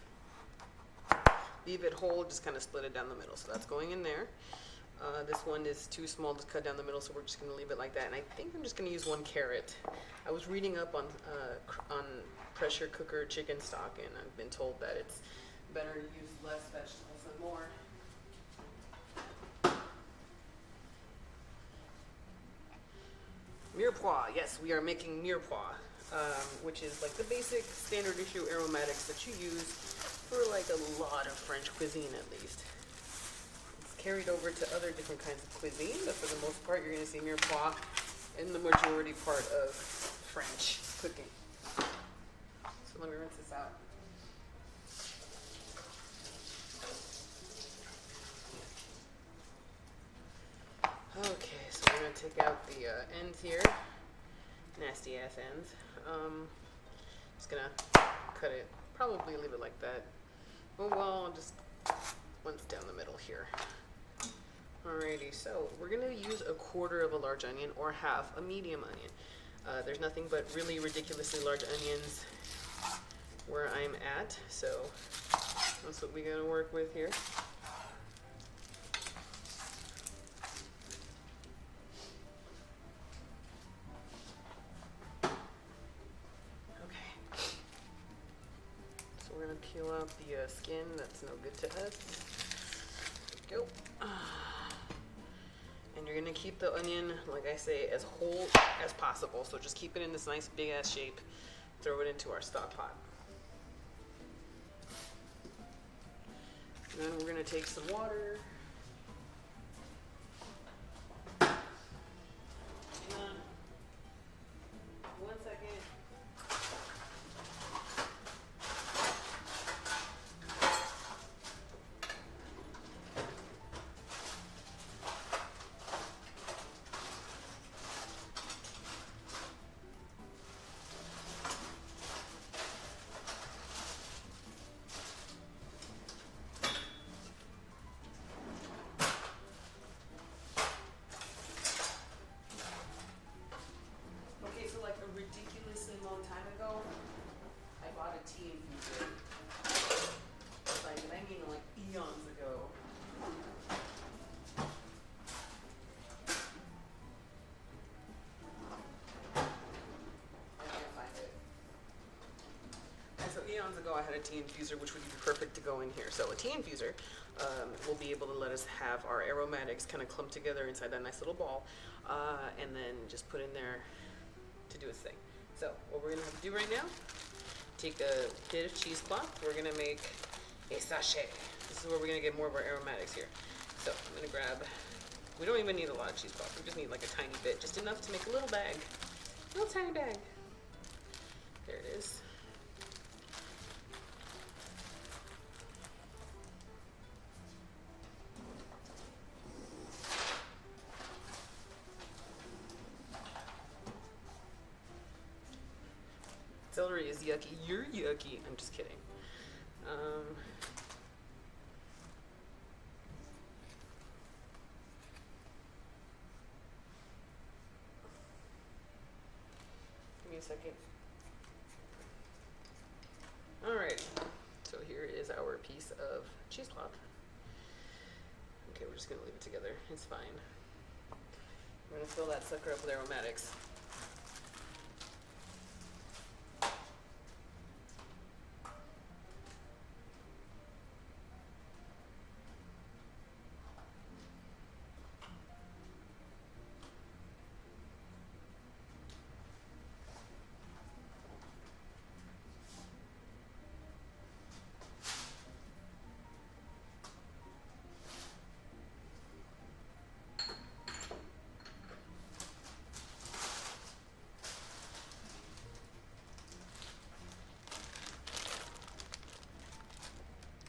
leave it whole, just kind of split it down the middle. So that's going in there. This one is too small to cut down the middle, so we're just going to leave it like that. And I think I'm just going to use one carrot. I was reading up on pressure cooker chicken stock, and I've been told that it's better to use less vegetables and more. Mirepoix, yes, we are making mirepoix, which is like the basic standard issue aromatics that you use for like a lot of French cuisine at least. It's carried over to other different kinds of cuisine, but for the most part you're going to see mirepoix in the majority part of French cooking. So let me rinse this out. Okay, so we're going to take out the ends here. Nasty ass ends. Just going to cut it, probably leave it like that. Oh well, just once down the middle here. Alrighty, so we're going to use 1/4 of a large onion or half a medium onion. There's nothing but really ridiculously large onions where I'm at, so that's what we're going to work with here. Peel out the skin that's no good to us. There we go. And you're going to keep the onion, like I say, as whole as possible. So just keep it in this nice big ass shape. Throw it into our stock pot. And then we're going to take some water. Hang on. 1 second. ago I had a tea infuser, which would be perfect to go in here. So a tea infuser will be able to let us have our aromatics kind of clump together inside that nice little ball, and then just put in there to do its thing. So what we're gonna have to do right now, take a bit of cheesecloth. We're gonna make a sachet. This is where we're gonna get more of our aromatics here. So I'm gonna grab, we don't even need a lot of cheesecloth. We just need like a tiny bit, just enough to make a little bag. A little tiny bag. There it is. Celery is yucky. You're yucky. I'm just kidding. Give me a second. Alright. So here is our piece of cheesecloth. Okay, we're just gonna leave it together. It's fine. We're gonna fill that sucker up with aromatics.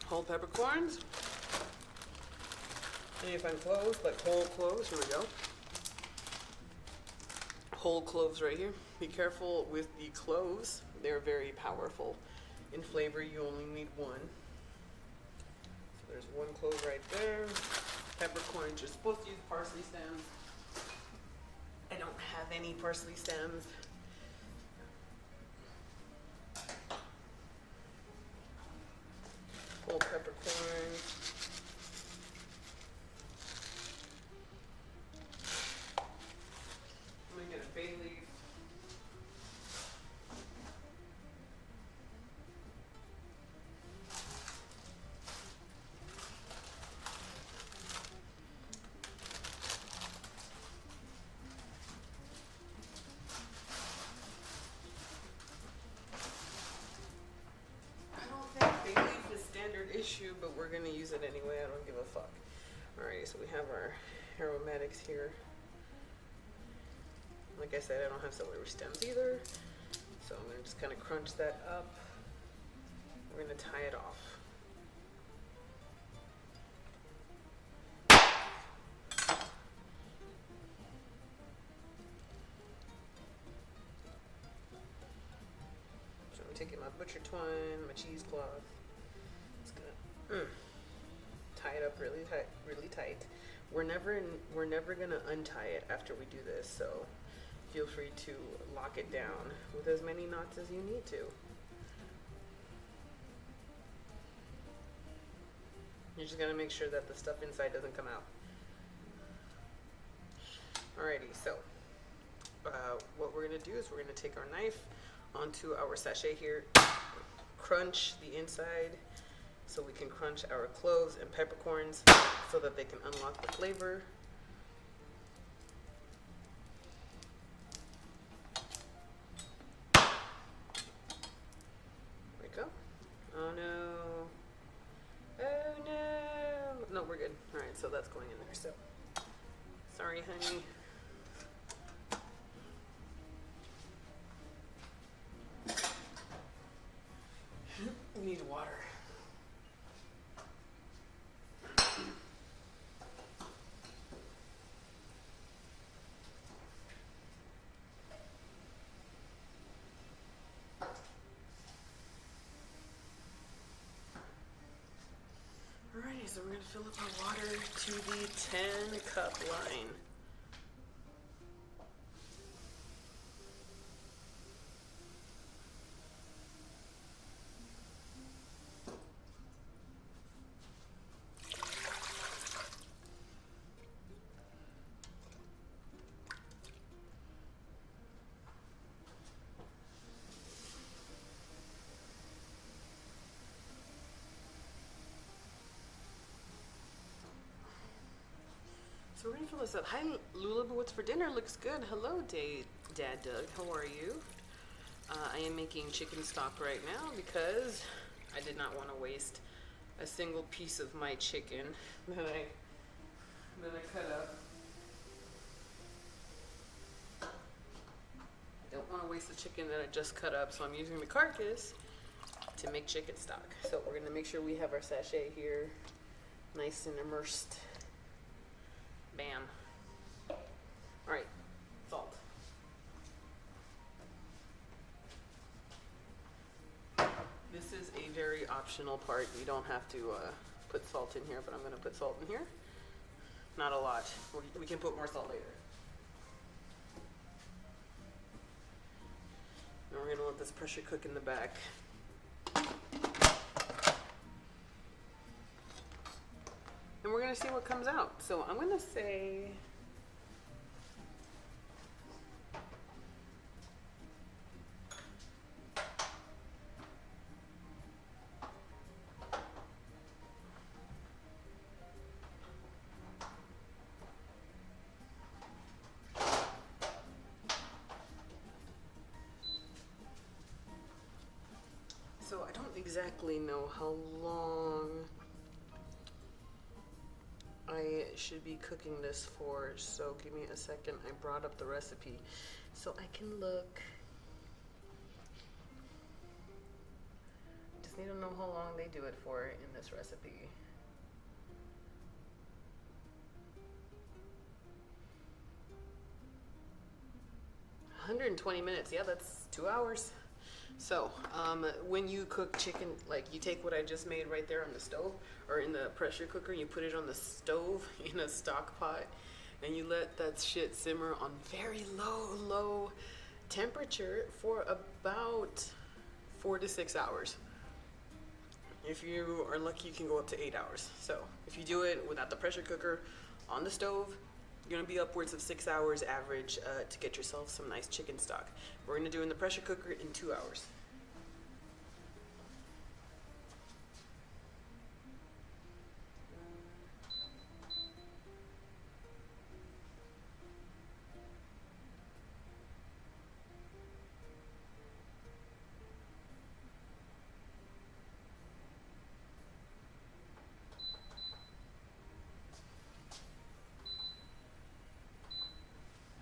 Whole peppercorns. And you find cloves, like whole cloves. Here we go. Whole cloves right here. Be careful with the cloves. They're very powerful. In flavor, you only need one. So there's one clove right there. Peppercorns, you're supposed to use parsley stems. I don't have any parsley stems. Whole peppercorn. I'm gonna get a bay leaf. Issue, but we're gonna use it anyway. I don't give a fuck. Alright, so we have our aromatics here. Like I said, I don't have celery stems either, so I'm gonna just kind of crunch that up. We're gonna tie it off. So I'm taking my butcher twine, my cheesecloth. Tie it up really tight. We're never gonna untie it after we do this, so feel free to lock it down with as many knots as you need to. You're just gonna make sure that the stuff inside doesn't come out. Alrighty, so what we're gonna do is we're gonna take our knife onto our sachet here, crunch the inside, so we can crunch our cloves and peppercorns so that they can unlock the flavor. There we go. Oh no. Oh no. No, we're good. Alright, so that's going in there. So, sorry, honey. We need water. Alrighty, so we're going to fill up our water to the 10-cup line. So we're gonna fill this up. Hi, Lulaboo, what's for dinner? Looks good. Hello, Dad Doug. How are you? I am making chicken stock right now because I did not want to waste a single piece of my chicken that I cut up. I don't want to waste the chicken that I just cut up, so I'm using the carcass to make chicken stock. So we're gonna make sure we have our sachet here nice and immersed. Bam. All right, salt. This is a very optional part. You don't have to put salt in here, but I'm going to put salt in here. Not a lot. We can put more salt later. And we're going to let this pressure cook in the back. And we're going to see what comes out. So I'm going to say... So I don't exactly know how long I should be cooking this for, so give me a second. I brought up the recipe so I can look. Just need to know how long they do it for in this recipe. $120 yeah, that's 2 hours. So, when you cook chicken, like you take what I just made right there on the stove or in the pressure cooker, and you put it on the stove in a stock pot, and you let that shit simmer on very low temperature for about 4 to 6 hours. If you are lucky, you can go up to 8 hours. So, if you do it without the pressure cooker on the stove, you're gonna be upwards of 6 hours average to get yourself some nice chicken stock. We're gonna do it in the pressure cooker in 2 hours.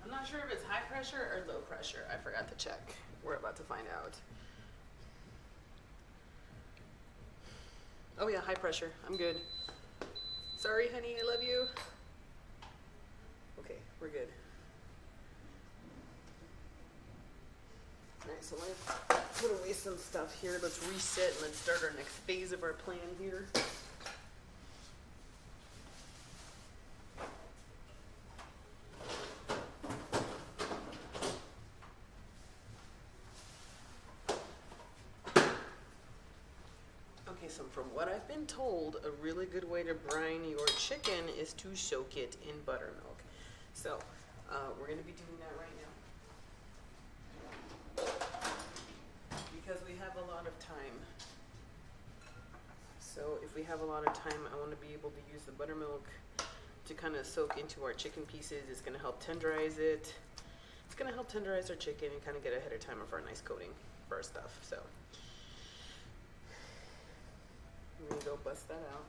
I'm not sure if it's high pressure or low pressure. I forgot to check. We're about to find out. Oh yeah, high pressure. I'm good. Sorry, honey, I love you. Okay, we're good. Alright, so let's put away some stuff here. Let's reset and let's start our next phase of our plan here. Okay, so from what I've been told, a really good way to brine your chicken is to soak it in buttermilk. So, we're going to be doing that right now. Because we have a lot of time. So if we have a lot of time, I want to be able to use the buttermilk to kind of soak into our chicken pieces. It's going to help tenderize it. It's going to help tenderize our chicken and kind of get ahead of time of our nice coating for our stuff. So I'm going to go bust that out.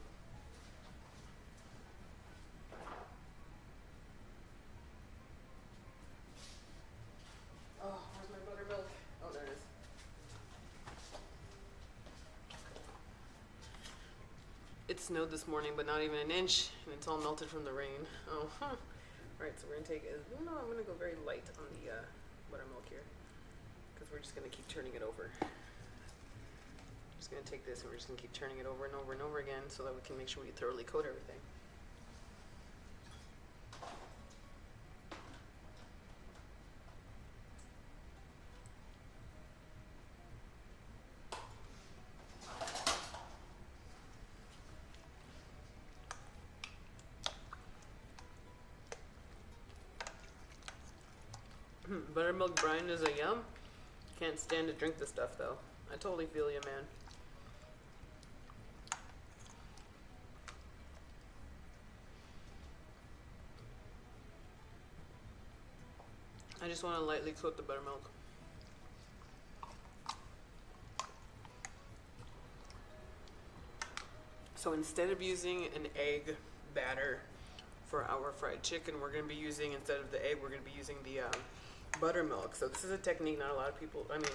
Oh, where's my buttermilk? Oh, there it is. It snowed this morning, but not even an inch, and it's all melted from the rain. Oh, huh. Alright, so we're going to take, no, I'm going to go very light on the buttermilk here, because we're just going to keep turning it over. Just going to take this and we're just going to keep turning it over and over and over again so that we can make sure we thoroughly coat everything. Buttermilk brine is a yum. Can't stand to drink this stuff though. I totally feel you, man. just want to lightly coat the buttermilk. So instead of using an egg batter for our fried chicken, we're going to be using, instead of the egg, we're going to be using the buttermilk. So this is a technique not a lot of people, I mean,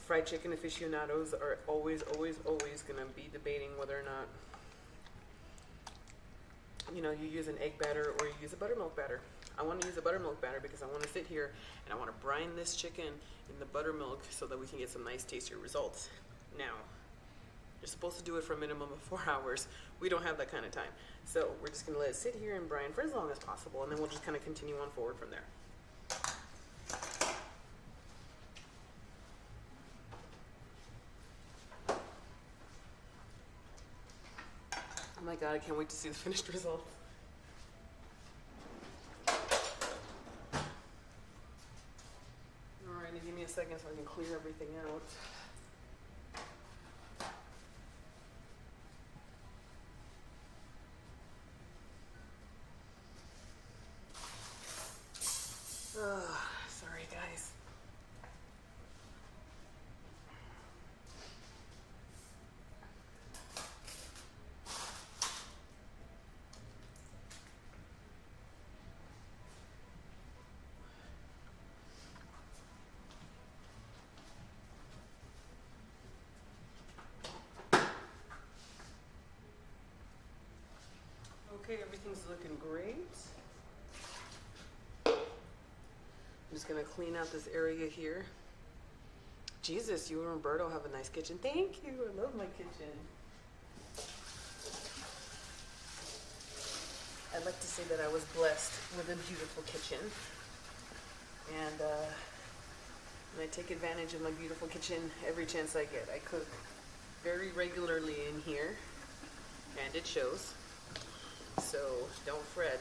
fried chicken aficionados are always going to be debating whether or not, you know, you use an egg batter or you use a buttermilk batter. I want to use a buttermilk batter because I want to sit here and I want to brine this chicken in the buttermilk so that we can get some nice tastier results. Now, you're supposed to do it for a minimum of 4 hours. We don't have that kind of time. So we're just going to let it sit here and brine for as long as possible, and then we'll just kind of continue on forward from there. Oh my God, I can't wait to see the finished result. All right, now give me a second so I can clear everything out. Sorry guys. Okay, everything's looking great. I'm just gonna clean out this area here. Jesus, you and Roberto have a nice kitchen. Thank you, I love my kitchen. I'd like to say that I was blessed with a beautiful kitchen. And I take advantage of my beautiful kitchen every chance I get. I cook very regularly in here, and it shows. So don't fret.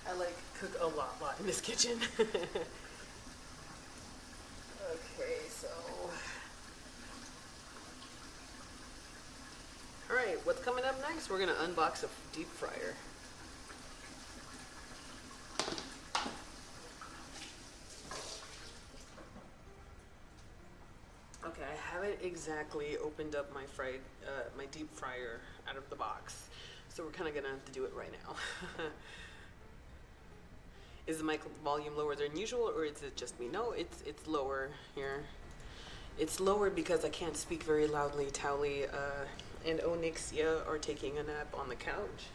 I like cook a lot in this kitchen. Okay, so. Alright, what's coming up next? We're gonna unbox a deep fryer. Okay, I haven't exactly opened up my my deep fryer out of the box, so we're kind of gonna have to do it right now. Is the mic volume lower than usual, or is it just me? No, it's lower here. It's lower because I can't speak very loudly. Towley and Onyxia are taking a nap on the couch.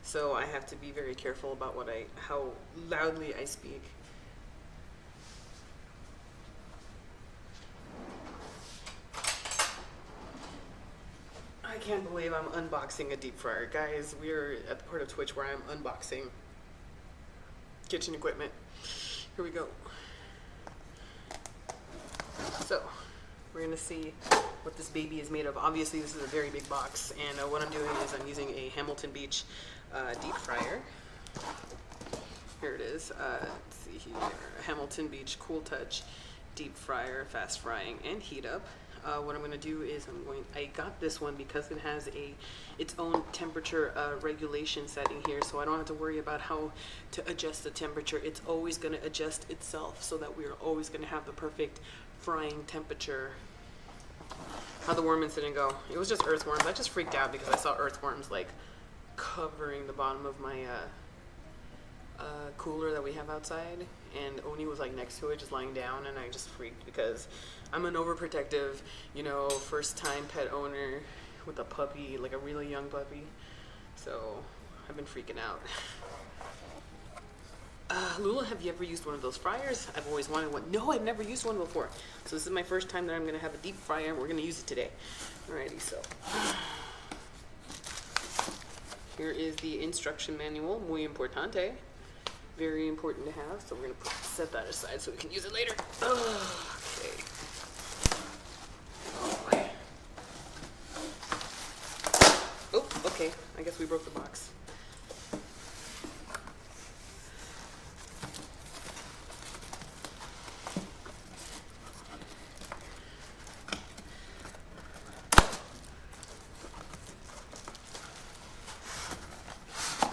So I have to be very careful about how loudly I speak. I can't believe I'm unboxing a deep fryer. Guys, we're at the part of Twitch where I'm unboxing kitchen equipment. Here we go. So, we're gonna see what this baby is made of. Obviously, this is a very big box, and what I'm doing is I'm using a Hamilton Beach deep fryer. Here it is. Let's see here. Hamilton Beach Cool Touch deep fryer, fast frying and heat up. What I'm going to do is I got this one because it has its own temperature regulation setting here, so I don't have to worry about how to adjust the temperature. It's always going to adjust itself so that we're always going to have the perfect frying temperature. How'd the worm incident go? It was just earthworms. I just freaked out because I saw earthworms like covering the bottom of my cooler that we have outside, and Oni was like next to it just lying down, and I just freaked because I'm an overprotective, you know, first time pet owner with a puppy, like a really young puppy, so I've been freaking out. Lula, have you ever used one of those fryers? I've always wanted one. No, I've never used one before, so this is my first time that I'm gonna have a deep fryer, and we're gonna use it today. Alrighty, so here is the instruction manual, muy importante. Very important to have, so we're going to set that aside so we can use it later. Okay. Oh, boy. Oh, okay. I guess we broke the box.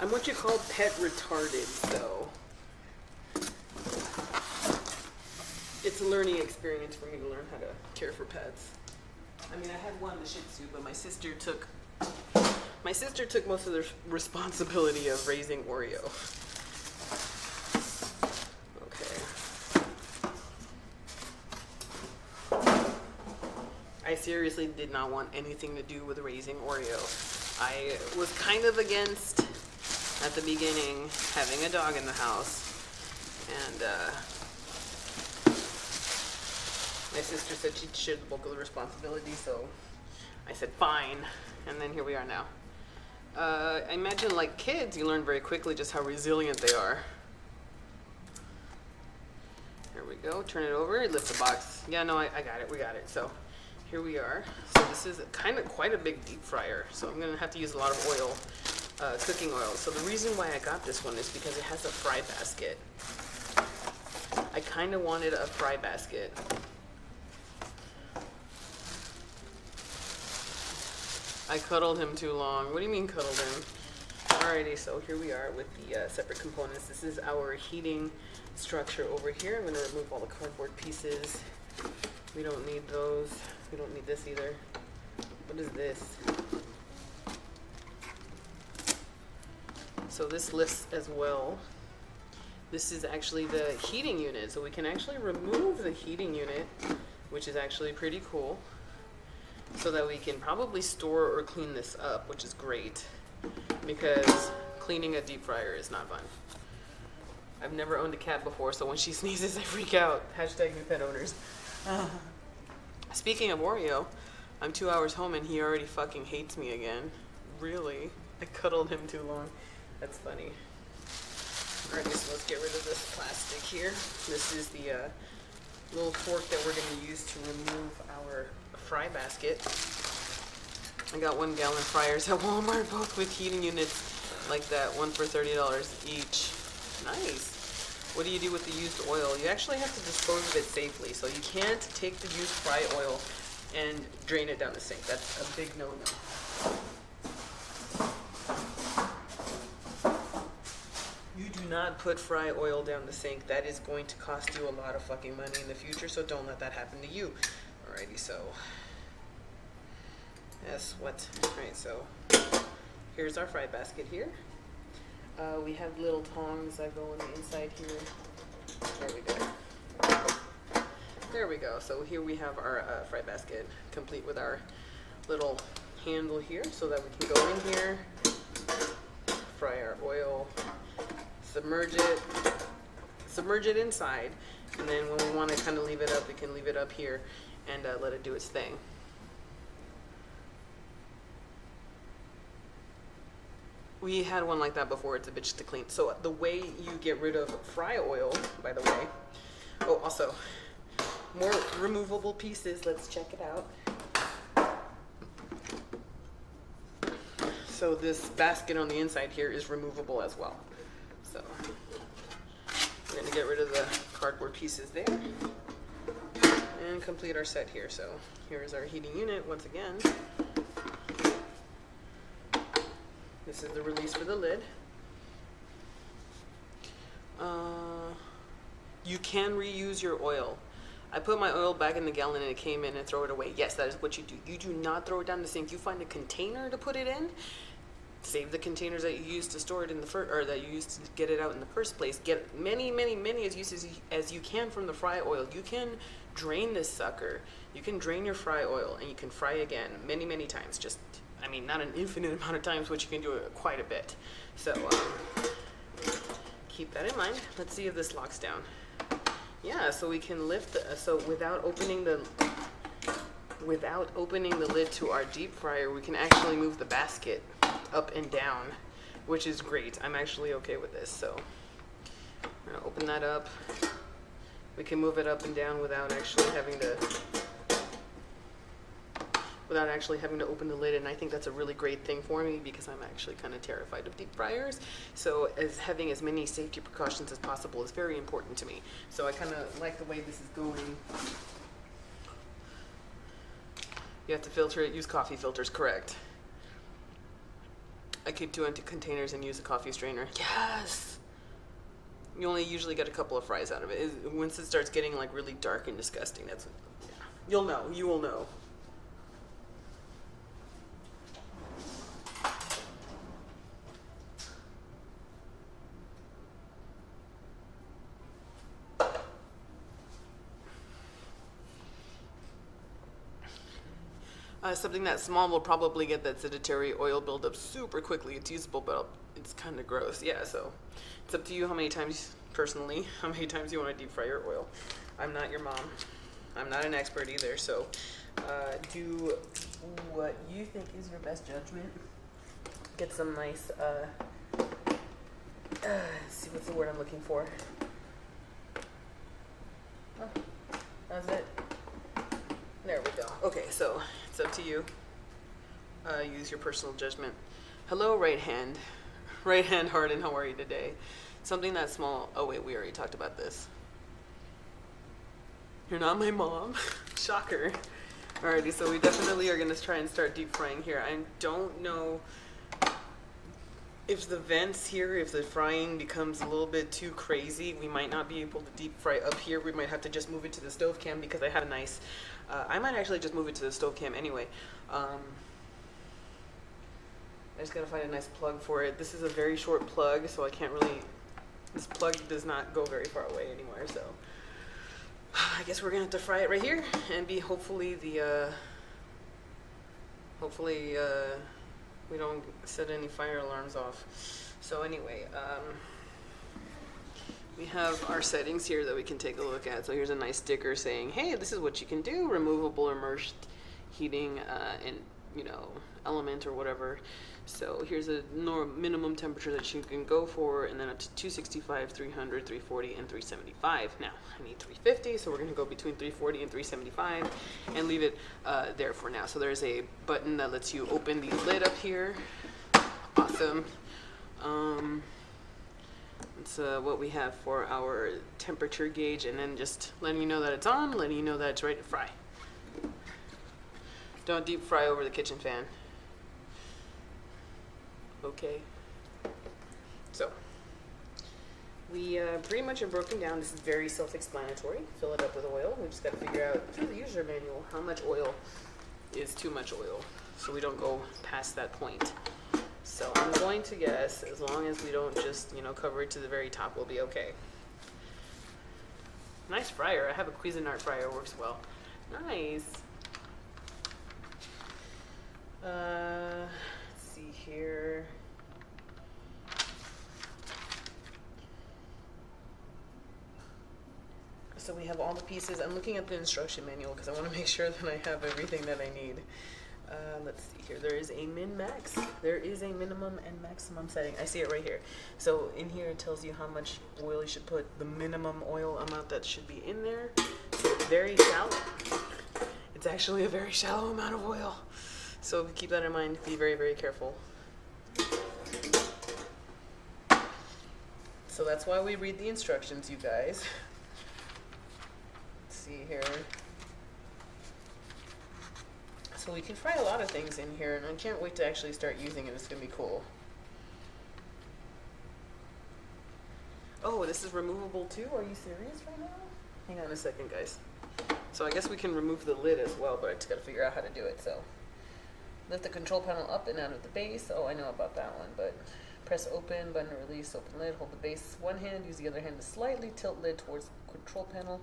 I'm what you call pet retarded, so it's a learning experience for me to learn how to care for pets. I mean, I had one, the Shih Tzu, but my sister took most of the responsibility of raising Oreo. Okay. I seriously did not want anything to do with raising Oreo. I was kind of against, at the beginning, having a dog in the house. And my sister said she'd share the bulk of the responsibility, so I said fine. And then here we are now. I imagine like kids, you learn very quickly just how resilient they are. Here we go, turn it over, it lifts the box. Yeah, no, I got it, we got it. So here we are. So this is kind of quite a big deep fryer. So I'm gonna have to use a lot of oil, cooking oil. So the reason why I got this one is because it has a fry basket. I kind of wanted a fry basket. I cuddled him too long. What do you mean cuddled him? Alrighty, so here we are with the separate components. This is our heating structure over here. I'm going to remove all the cardboard pieces. We don't need those. We don't need this either. What is this? So this lifts as well. This is actually the heating unit. So we can actually remove the heating unit, which is actually pretty cool, so that we can probably store or clean this up, which is great, because cleaning a deep fryer is not fun. I've never owned a cat before, so when she sneezes, I freak out. Hashtag new pet owners. Speaking of Oreo, I'm 2 hours home and he already fucking hates me again. Really? I cuddled him too long. That's funny. Alright, so let's get rid of this plastic here. This is the little fork that we're going to use to remove our fry basket. I got 1 gallon fryers at Walmart, both with heating units like that, one for $30 each. Nice. What do you do with the used oil? You actually have to dispose of it safely, so you can't take the used fry oil and drain it down the sink. That's a big no-no. You do not put fry oil down the sink. That is going to cost you a lot of fucking money in the future, so don't let that happen to you. Alrighty, so yes, what? Alright, so here's our fry basket here. We have little tongs that go on the inside here. There we go. There we go. So here we have our fry basket, complete with our little handle here, so that we can go in here, fry our oil, submerge it inside, and then when we want to kind of leave it up, we can leave it up here and let it do its thing. We had one like that before. It's a bitch to clean. So the way you get rid of fry oil, by the way, oh, also, more removable pieces. Let's check it out. So this basket on the inside here is removable as well. So we're going to get rid of the cardboard pieces there and complete our set here. So here is our heating unit once again. This is the release for the lid. You can reuse your oil. I put my oil back in the gallon and it came in and throw it away. Yes, that is what you do. You do not throw it down the sink. You find a container to put it in. Save the containers that you used to store it in the or that you used to get it out in the first place. Get many as uses as you can from the fry oil. You can drain this sucker. You can drain your fry oil and you can fry again many times. Just, I mean, not an infinite amount of times, but you can do it quite a bit. So keep that in mind. Let's see if this locks down. Yeah, so we can lift so without opening the lid to our deep fryer, we can actually move the basket up and down, which is great. I'm actually okay with this. So I'm gonna open that up. We can move it up and down without actually having to open the lid, and I think that's a really great thing for me because I'm actually kind of terrified of deep fryers. So having as many safety precautions as possible is very important to me. So I kind of like the way this is going. You have to filter it, use coffee filters, correct. I keep 2 empty containers and use a coffee strainer. Yes! You only usually get a couple of fries out of it. Once it starts getting like really dark and disgusting, that's when, yeah. You'll know. You will know. Something that small will probably get that sedentary oil buildup super quickly. It's usable, but it's kind of gross. Yeah, so it's up to you how many times, personally, how many times you want to deep fry your oil. I'm not your mom. I'm not an expert either, so do what you think is your best judgment. Get some nice, let's see, what's the word I'm looking for? Oh, that's it. There we go. Okay, so it's up to you. Use your personal judgment. Hello, right hand. Right hand Harden, how are you today? Something that small. Oh, wait, we already talked about this. You're not my mom. Shocker. Alrighty, so we definitely are going to try and start deep frying here. I don't know if the vents here, if the frying becomes a little bit too crazy, we might not be able to deep fry up here. We might have to just move it to the stove cam because I have a nice, I might actually just move it to the stove cam anyway. I just gotta find a nice plug for it. This is a very short plug, so I can't really, this plug does not go very far away anywhere, so I guess we're gonna have to fry it right here and be hopefully the, we don't set any fire alarms off. So anyway, we have our settings here that we can take a look at. So here's a nice sticker saying, hey, this is what you can do, removable immersed heating and, you know, element or whatever. So here's a minimum temperature that you can go for, and then up to 265, 300, 340, and 375. Now, I need 350, so we're going to go between 340 and 375 and leave it there for now. So there's a button that lets you open the lid up here. Awesome. It's what we have for our temperature gauge, and then just letting you know that it's on, letting you know that it's ready to fry. Don't deep fry over the kitchen fan. Okay. So, we pretty much are broken down. This is very self-explanatory. Fill it up with oil. We just got to figure out through the user manual how much oil is too much oil, so we don't go past that point. So I'm going to guess as long as we don't just, you know, cover it to the very top, we'll be okay. Nice fryer. I have a Cuisinart fryer. Works well. Nice. Let's see here. So we have all the pieces. I'm looking at the instruction manual because I want to make sure that I have everything that I need. Let's see here. There is a min-max. There is a minimum and maximum setting. I see it right here. So in here it tells you how much oil you should put, the minimum oil amount that should be in there. So it's very shallow. It's actually a very shallow amount of oil. So keep that in mind. Be very, very careful. So that's why we read the instructions, you guys. Let's see here. So we can fry a lot of things in here, and I can't wait to actually start using it. It's going to be cool. Oh, this is removable too? Are you serious right now? Hang on a second, guys. So I guess we can remove the lid as well, but I just got to figure out how to do it. So lift the control panel up and out of the base. Oh, I know about that one, but press open, button to release, open lid, hold the base one hand, use the other hand to slightly tilt lid towards the control panel,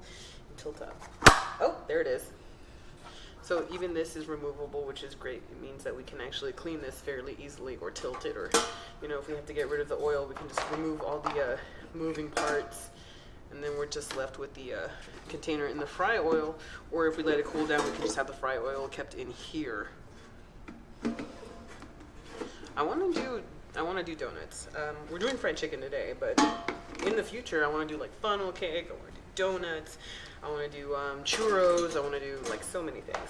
and tilt up. Oh, there it is. So even this is removable, which is great. It means that we can actually clean this fairly easily, or tilt it, or, you know, if we have to get rid of the oil, we can just remove all the moving parts, and then we're just left with the container in the fry oil, or if we let it cool down, we can just have the fry oil kept in here. I want to do donuts. We're doing fried chicken today, but in the future, I want to do like funnel cake, I want to do donuts, I want to do churros, I want to do like so many things.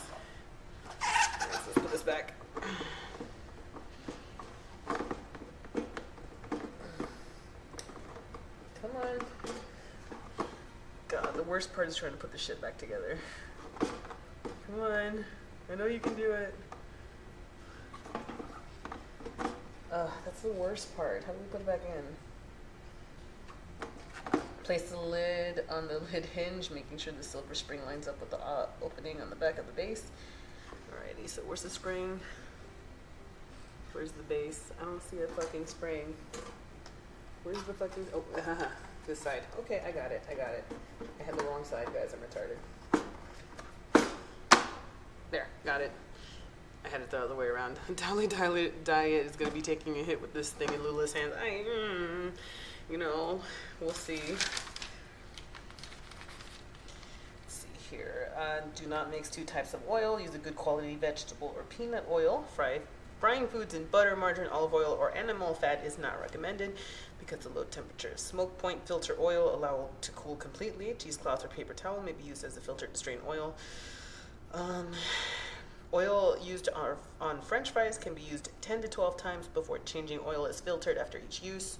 Right, so let's put this back. Come on. God, the worst part is trying to put the shit back together. Come on. I know you can do it. That's the worst part. How do we put it back in? Place the lid on the lid hinge, making sure the silver spring lines up with the opening on the back of the base. Alrighty, so where's the spring? Where's the base? I don't see a fucking spring. Where's the fucking... Oh, this side. Okay, I got it. I had the wrong side, guys. I'm retarded. There, got it. I had it the other way around. Dolly Diet is going to be taking a hit with this thing in Lula's hands. You know, we'll see. Let's see here. Do not mix two types of oil. Use a good quality vegetable or peanut oil. Frying foods in butter, margarine, olive oil, or animal fat is not recommended because of low temperatures. Smoke point filter oil allow to cool completely. Cheesecloth or paper towel may be used as a filter to strain oil. Oil used on French fries can be used 10 to 12 times before changing. Oil is filtered after each use.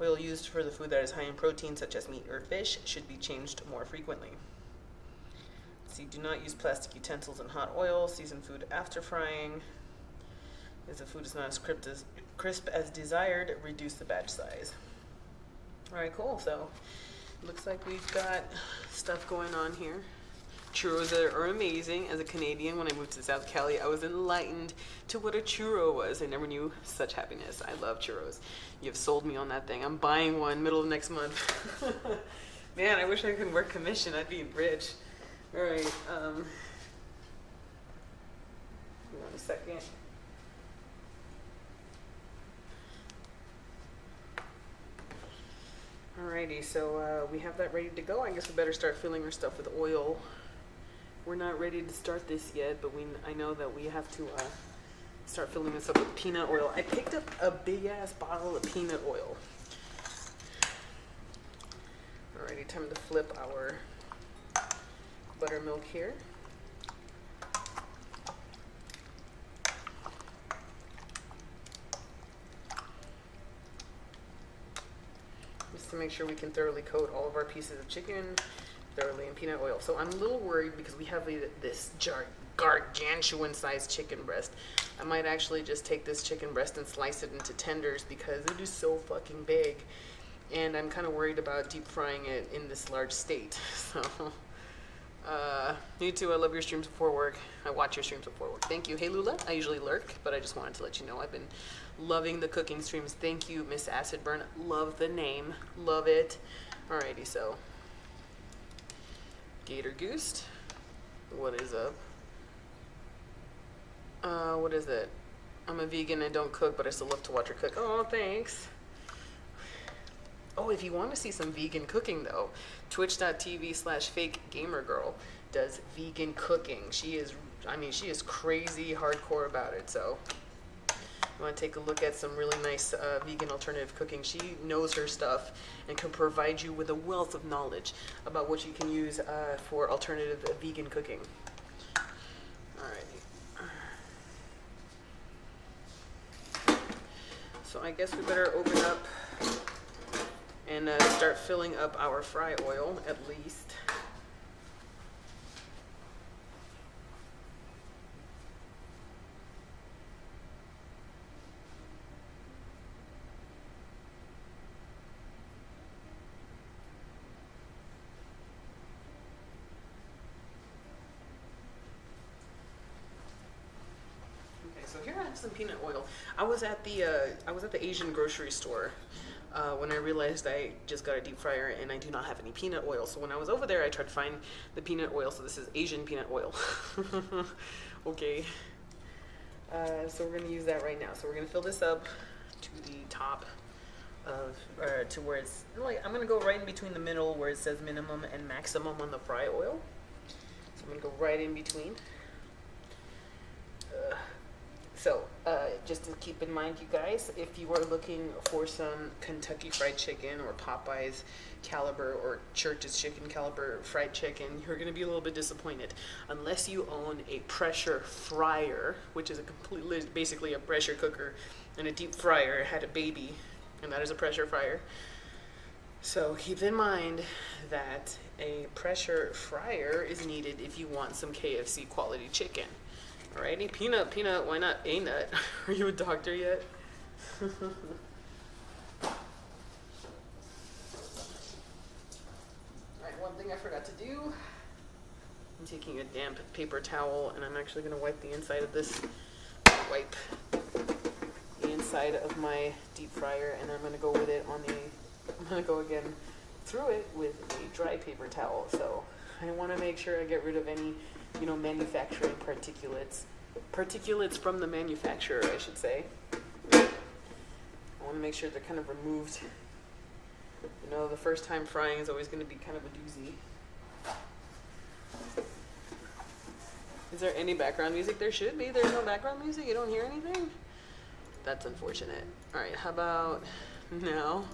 Oil used for the food that is high in protein, such as meat or fish, should be changed more frequently. See, do not use plastic utensils in hot oil. Season food after frying. If the food is not as crisp as desired, reduce the batch size. Alright, cool. So, looks like we've got stuff going on here. Churros are amazing. As a Canadian, when I moved to South Cali, I was enlightened to what a churro was. I never knew such happiness. I love churros. You've sold me on that thing. I'm buying one middle of next month. Man, I wish I could work commission. I'd be rich. All right. Hold on a second. Alrighty, so we have that ready to go. I guess we better start filling our stuff with oil. We're not ready to start this yet, but I know that we have to start filling this up with peanut oil. I picked up a big ass bottle of peanut oil. Alrighty, time to flip our buttermilk here. Just to make sure we can thoroughly coat all of our pieces of chicken thoroughly in peanut oil. So I'm a little worried because we have this gargantuan sized chicken breast. I might actually just take this chicken breast and slice it into tenders because it is so fucking big. And I'm kind of worried about deep frying it in this large state. So, you too, I love your streams before work. I watch your streams before work. Thank you. Hey Lula, I usually lurk, but I just wanted to let you know I've been loving the cooking streams. Thank you, Miss Acid Burn. Love the name. Love it. Alrighty, so. Gator Goose. What is up? What is it? I'm a vegan and don't cook, but I still love to watch her cook. Oh, thanks. Oh, if you want to see some vegan cooking though, twitch.tv/fakegamergirl does vegan cooking. She is crazy hardcore about it. So you want to take a look at some really nice vegan alternative cooking. She knows her stuff and can provide you with a wealth of knowledge about what you can use for alternative vegan cooking. Alrighty. So I guess we better open up and start filling up our fry oil at least. So here I have some peanut oil. I was at the Asian grocery store when I realized I just got a deep fryer and I do not have any peanut oil. So when I was over there, I tried to find the peanut oil. So this is Asian peanut oil. Okay. So we're gonna use that right now. So we're gonna fill this up to the top of, to where it's like, I'm gonna go right in between the middle where it says minimum and maximum on the fry oil. So I'm gonna go right in between. So, just to keep in mind, you guys, if you are looking for some Kentucky Fried Chicken or Popeye's caliber or Church's Chicken caliber fried chicken, you're going to be a little bit disappointed. Unless you own a pressure fryer, which is basically a pressure cooker and a deep fryer had a baby, and that is a pressure fryer. So keep in mind that a pressure fryer is needed if you want some KFC quality chicken. Alrighty, peanut, why not a nut? Are you a doctor yet? Alright, one thing I forgot to do. I'm taking a damp paper towel and I'm actually going to wipe the inside of this. Wipe the inside of my deep fryer, and I'm going to go with it on I'm going to go again through it with a dry paper towel. So I want to make sure I get rid of any, manufacturing particulates from the manufacturer, I should say. I want to make sure they're kind of removed. The first time frying is always going to be kind of a doozy. Is there any background music? There should be. There's no background music? You don't hear anything? That's unfortunate. Alright, how about now?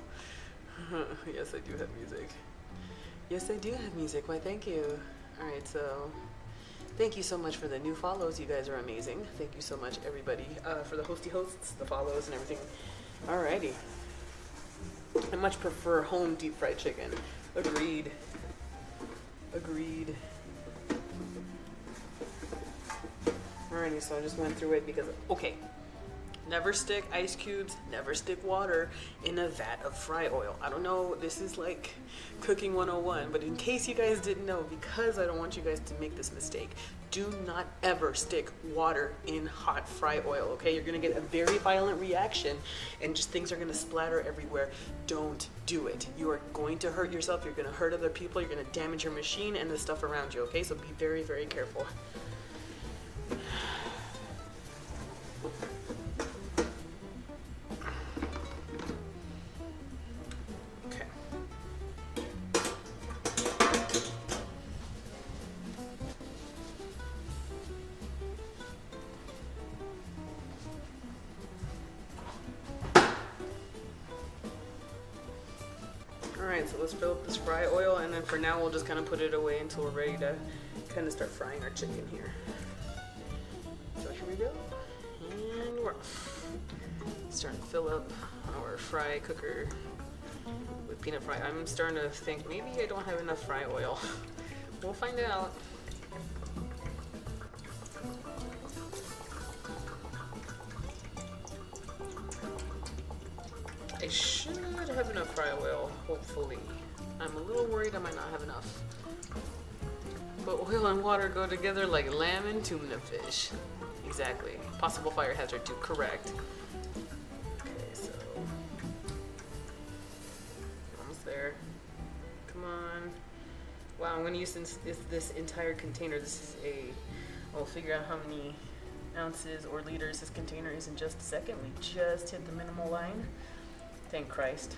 Yes, I do have music. Yes, I do have music. Why, thank you. Alright, so thank you so much for the new follows. You guys are amazing. Thank you so much, everybody, for the hosty hosts, the follows, and everything. Alrighty. I much prefer home deep fried chicken. Agreed. Agreed. Alrighty, so I just went through it because, okay, never stick ice cubes, never stick water in a vat of fry oil. I don't know, this is like cooking 101, but in case you guys didn't know, because I don't want you guys to make this mistake, do not ever stick water in hot fry oil, okay? You're gonna get a very violent reaction and just things are gonna splatter everywhere. Don't do it. You are going to hurt yourself, you're gonna hurt other people, you're gonna damage your machine and the stuff around you, okay? So be very, very careful. Alright, so let's fill up this fry oil, and then for now we'll just kind of put it away until we're ready to kind of start frying our chicken here. So here we go, and we're off. Starting to fill up our fry cooker with peanut fry. I'm starting to think maybe I don't have enough fry oil. We'll find out. I should have enough fry oil, hopefully. I'm a little worried I might not have enough. But oil and water go together like lamb and tuna fish. Exactly. Possible fire hazard too, correct. Okay, so almost there. Come on. Wow, I'm gonna use this entire container. I'll figure out how many ounces or liters this container is in just a second. We just hit the minimal line. Thank Christ.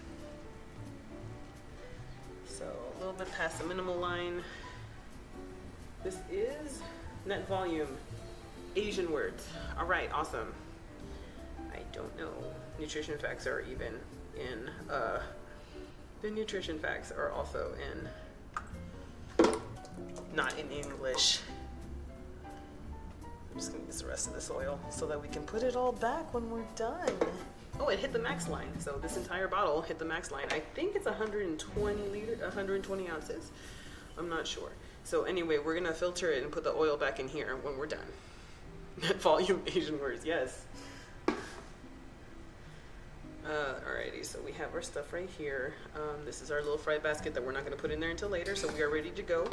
So a little bit past the minimal line. This is net volume. Asian words. Alright, awesome. I don't know. Nutrition facts are even in, the nutrition facts are also in, not in English. I'm just gonna use the rest of this oil so that we can put it all back when we're done. Oh, it hit the max line. So this entire bottle hit the max line. I think it's 120 ounces. I'm not sure. So anyway, we're gonna filter it and put the oil back in here when we're done. Volume Asian words, yes. Alrighty, so we have our stuff right here. This is our little fry basket that we're not gonna put in there until later, so we are ready to go.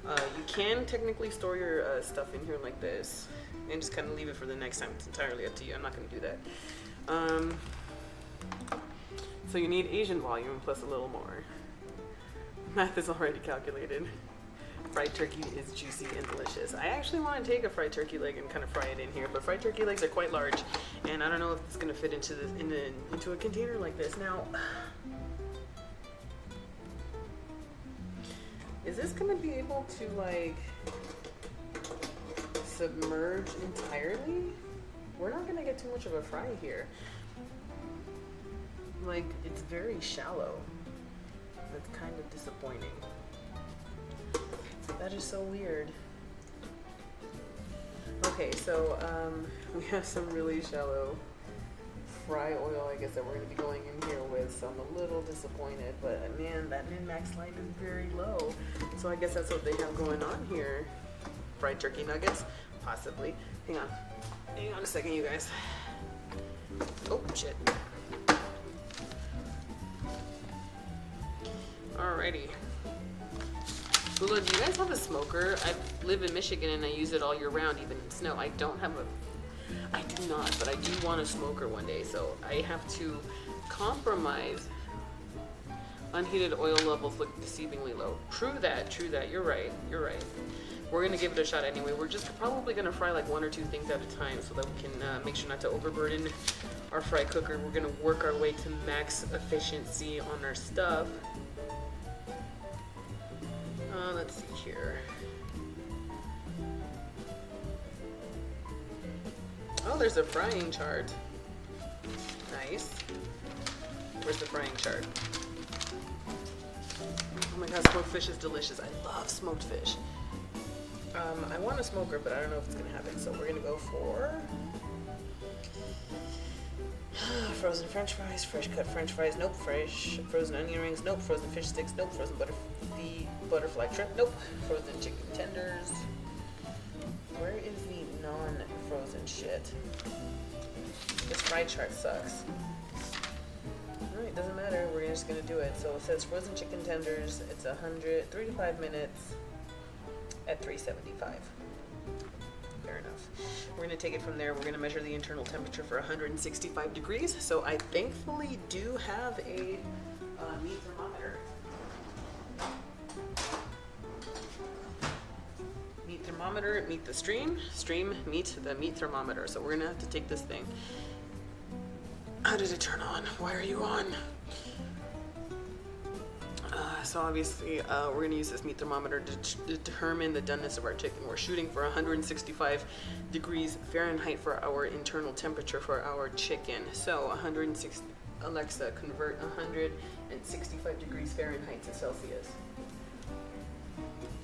You can technically store your stuff in here like this and just kind of leave it for the next time. It's entirely up to you. I'm not gonna do that. So you need Asian volume plus a little more. Math is already calculated. Fried turkey is juicy and delicious. I actually want to take a fried turkey leg and kind of fry it in here, but fried turkey legs are quite large, and I don't know if it's going to fit into this into a container like this. Now, is this going to be able to like submerge entirely? We're not going to get too much of a fry here. Like, it's very shallow. That's kind of disappointing. That is so weird. Okay, so we have some really shallow fry oil, I guess, that we're going to be going in here with, so I'm a little disappointed, but man, that min-max line is very low. So I guess that's what they have going on here. Fried turkey nuggets? Possibly. Hang on a second, you guys. Oh, shit. Alrighty. Lula, do you guys have a smoker? I live in Michigan and I use it all year round, even in snow. I don't have a... I do not, but I do want a smoker one day, so I have to compromise. Unheated oil levels look deceivingly low. True that, you're right. We're gonna give it a shot anyway. We're just probably gonna fry like 1 or 2 things at a time so that we can make sure not to overburden our fry cooker. We're gonna work our way to max efficiency on our stuff. Let's see here. Oh, there's a frying chart. Nice. Where's the frying chart? Oh my god, smoked fish is delicious. I love smoked fish. I want a smoker, but I don't know if it's gonna happen. So we're gonna go for frozen French fries, fresh cut French fries, nope. Fresh frozen onion rings, nope. Frozen fish sticks, nope. Frozen butterfly shrimp, nope. Frozen chicken tenders. Where is the non-frozen shit? This fry chart sucks. Alright, doesn't matter. We're just gonna do it. So it says frozen chicken tenders. It's 3 to 5 minutes at 375. Fair enough. We're gonna take it from there. We're gonna measure the internal temperature for 165 degrees. So I thankfully do have a meat thermometer. Meat thermometer, meet the stream. Stream, meet the meat thermometer. So we're gonna have to take this thing. How did it turn on? Why are you on? So obviously we're gonna use this meat thermometer to determine the doneness of our chicken. We're shooting for 165 degrees Fahrenheit for our internal temperature for our chicken. So 160, Alexa, convert 165 degrees Fahrenheit to Celsius.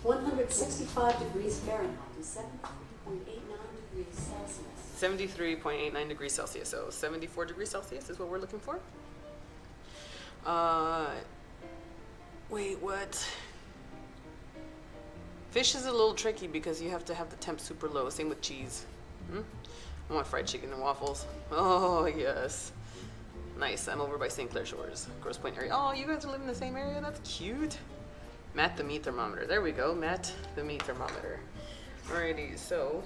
165 degrees Fahrenheit is 73.89 degrees Celsius. 73.89 degrees Celsius. So 74 degrees Celsius is what we're looking for. Wait, what? Fish is a little tricky because you have to have the temp super low. Same with cheese. I want fried chicken and waffles. Oh, yes. Nice. I'm over by St. Clair Shores, Grosse Pointe area. Oh, you guys are living in the same area? That's cute. Matt the meat thermometer. There we go. Matt the meat thermometer. Alrighty, so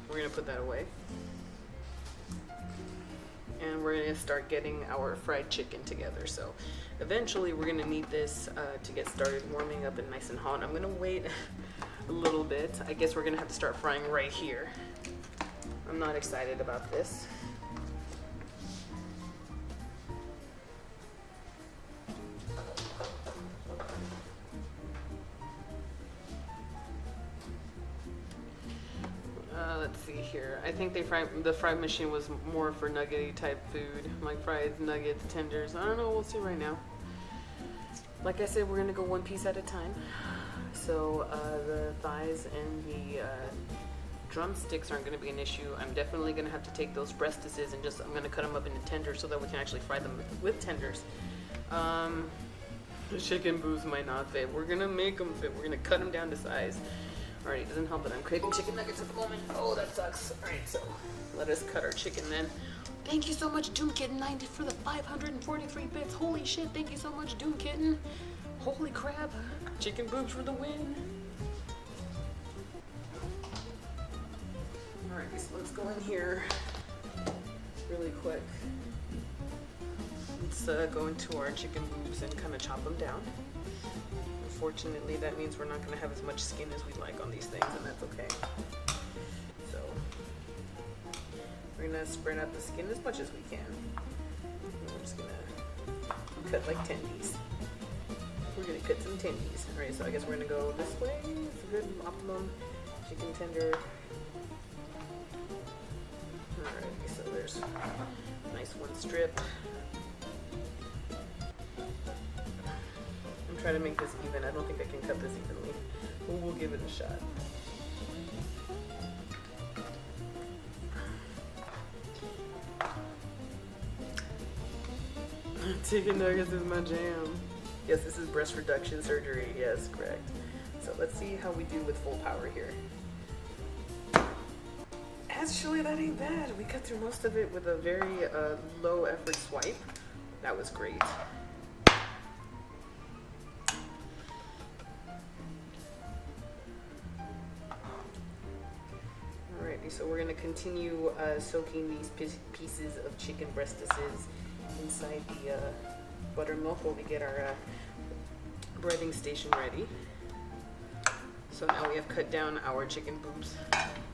we're going to put that away. And we're going to start getting our fried chicken together. So eventually we're going to need this to get started warming up and nice and hot. I'm going to wait a little bit. I guess we're going to have to start frying right here. I'm not excited about this. Let's see here. I think the fry machine was more for nuggety type food, like fries, nuggets, tenders. I don't know. We'll see right now. Like I said, we're gonna go one piece at a time. So the thighs and the drumsticks aren't gonna be an issue. I'm definitely gonna have to take those breastises and I'm gonna cut them up into tenders so that we can actually fry them with tenders. The chicken boobs might not fit. We're gonna make them fit. We're gonna cut them down to size. Alright, it doesn't help that I'm craving chicken nuggets at the moment. Oh, that sucks. Alright, so let us cut our chicken then. Thank you so much, Doom Kitten 90 for the 543 bits. Holy shit, thank you so much, Doom Kitten. Holy crap. Chicken boobs for the win. Alright, so let's go in here really quick. Let's go into our chicken boobs and kind of chop them down. Unfortunately, that means we're not going to have as much skin as we'd like on these things, and that's okay. So, we're going to spread out the skin as much as we can. I'm just going to cut like tendies. We're going to cut some tendies. Alright, so I guess we're going to go this way. It's a good optimum chicken tender. Alright, so there's a nice one strip. Try to make this even. I don't think I can cut this evenly, but we'll give it a shot. Chicken nuggets is my jam. Yes, this is breast reduction surgery. Yes, correct. So let's see how we do with full power here. Actually, that ain't bad. We cut through most of it with a very low effort swipe. That was great. Alrighty, so we're gonna continue soaking these pieces of chicken breastises inside the buttermilk while we get our breading station ready. So now we have cut down our chicken boobs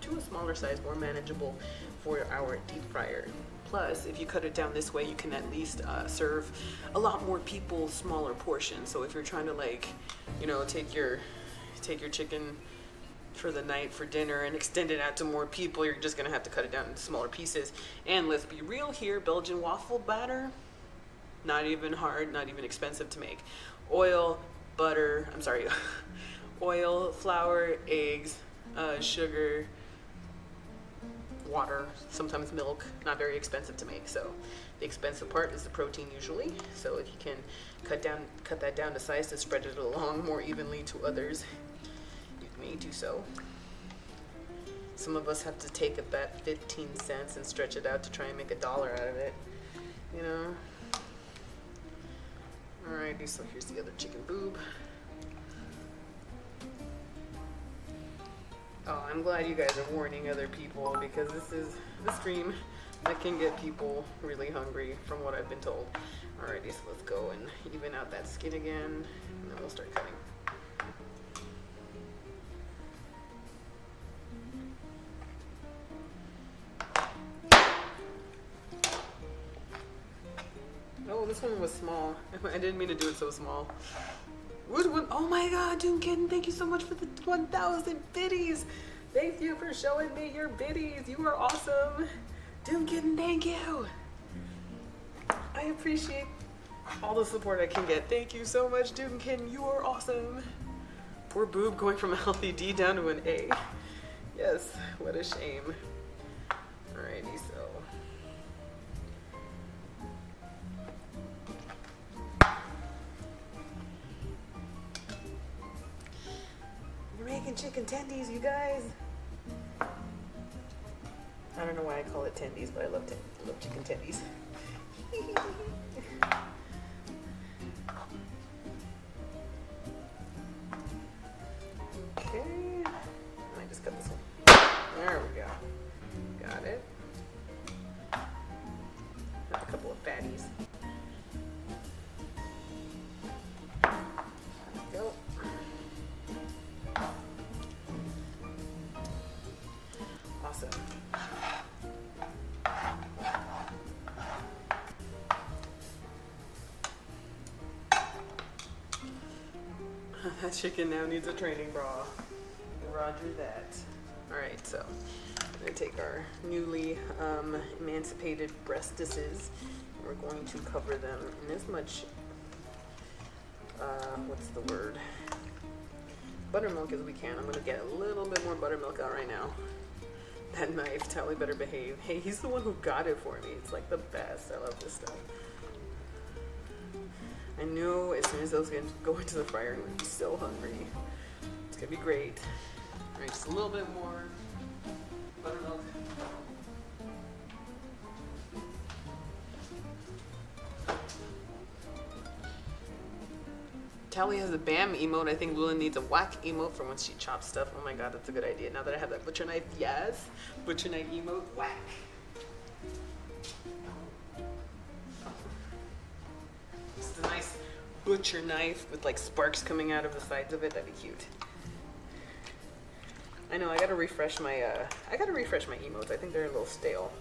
to a smaller size, more manageable for our deep fryer. Plus, if you cut it down this way, you can at least serve a lot more people smaller portions. So if you're trying to, like, you know, take your chicken for the night for dinner and extend it out to more people, you're just gonna have to cut it down into smaller pieces. And let's be real here, Belgian waffle batter, not even hard, not even expensive to make. Oil, butter, oil, flour, eggs, sugar, water, sometimes milk, not very expensive to make. So the expensive part is the protein usually. So if you can cut that down to size to spread it along more evenly to others, you may do so. Some of us have to take that 15 cents and stretch it out to try and make $1 out of it, you know. Alrighty, so here's the other chicken boob. Oh, I'm glad you guys are warning other people, because this is the stream that can get people really hungry from what I've been told. Alrighty, so let's go and even out that skin again, and then we'll start cutting. Oh, this one was small. I didn't mean to do it so small. Oh my god, Doomkin, thank you so much for the 1,000 biddies. Thank you for showing me your biddies. You are awesome. Doomkin, thank you. I appreciate all the support I can get. Thank you so much, Doomkin. You are awesome. Poor boob going from a healthy D down to an A. Yes, what a shame. Alrighty, so. We're making chicken tendies, you guys. I don't know why I call it tendies, but I love chicken tendies. Okay, I just cut this one. There we go. Got it. Have a couple of fatties. There we go. Awesome. That chicken now needs a training bra. Roger that. Alright, so I'm going to take our newly emancipated breastises. We're going to cover them in as much, what's the word? Buttermilk as we can. I'm going to get a little bit more buttermilk out right now. That knife, Tally better behave. Hey, he's the one who got it for me. It's like the best. I love this stuff. I knew as soon as I was going to go into the fryer, I'm going to be so hungry. It's going to be great. All right, just a little bit more buttermilk. Tally has a BAM emote. I think Lula needs a whack emote for when she chops stuff. Oh my god, that's a good idea. Now that I have that butcher knife, yes. Butcher knife emote, whack. Just a nice butcher knife with like sparks coming out of the sides of it. That'd be cute. I know, I gotta refresh my emotes. I think they're a little stale.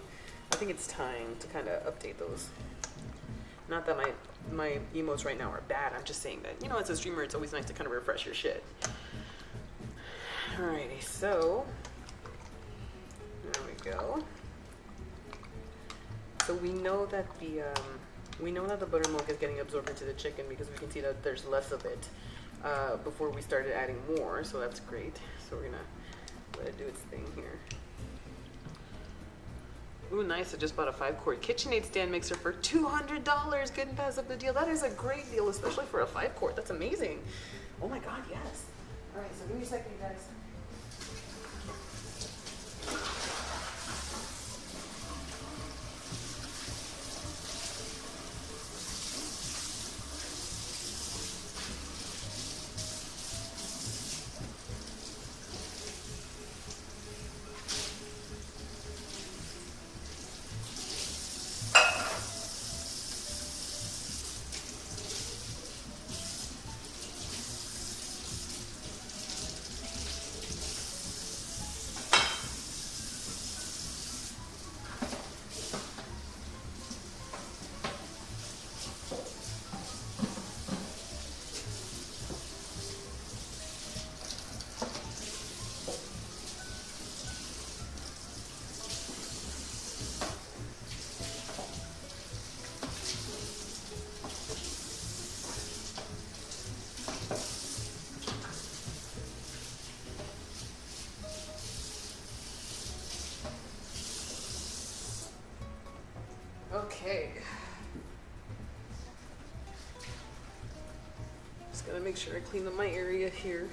I think it's time to kind of update those. Not that my emotes right now are bad. I'm just saying that, you know, as a streamer, it's always nice to kind of refresh your shit. Alrighty, so there we go. So we know that the buttermilk is getting absorbed into the chicken because we can see that there's less of it before we started adding more. So that's great. So we're gonna let it do its thing here. Ooh, nice. I just bought a 5-quart KitchenAid stand mixer for $200. Couldn't pass up the deal. That is a great deal, especially for a 5-quart. That's amazing. Oh my god, yes. All right, so give me a second, you guys. Okay. Just gotta make sure I clean up my area here.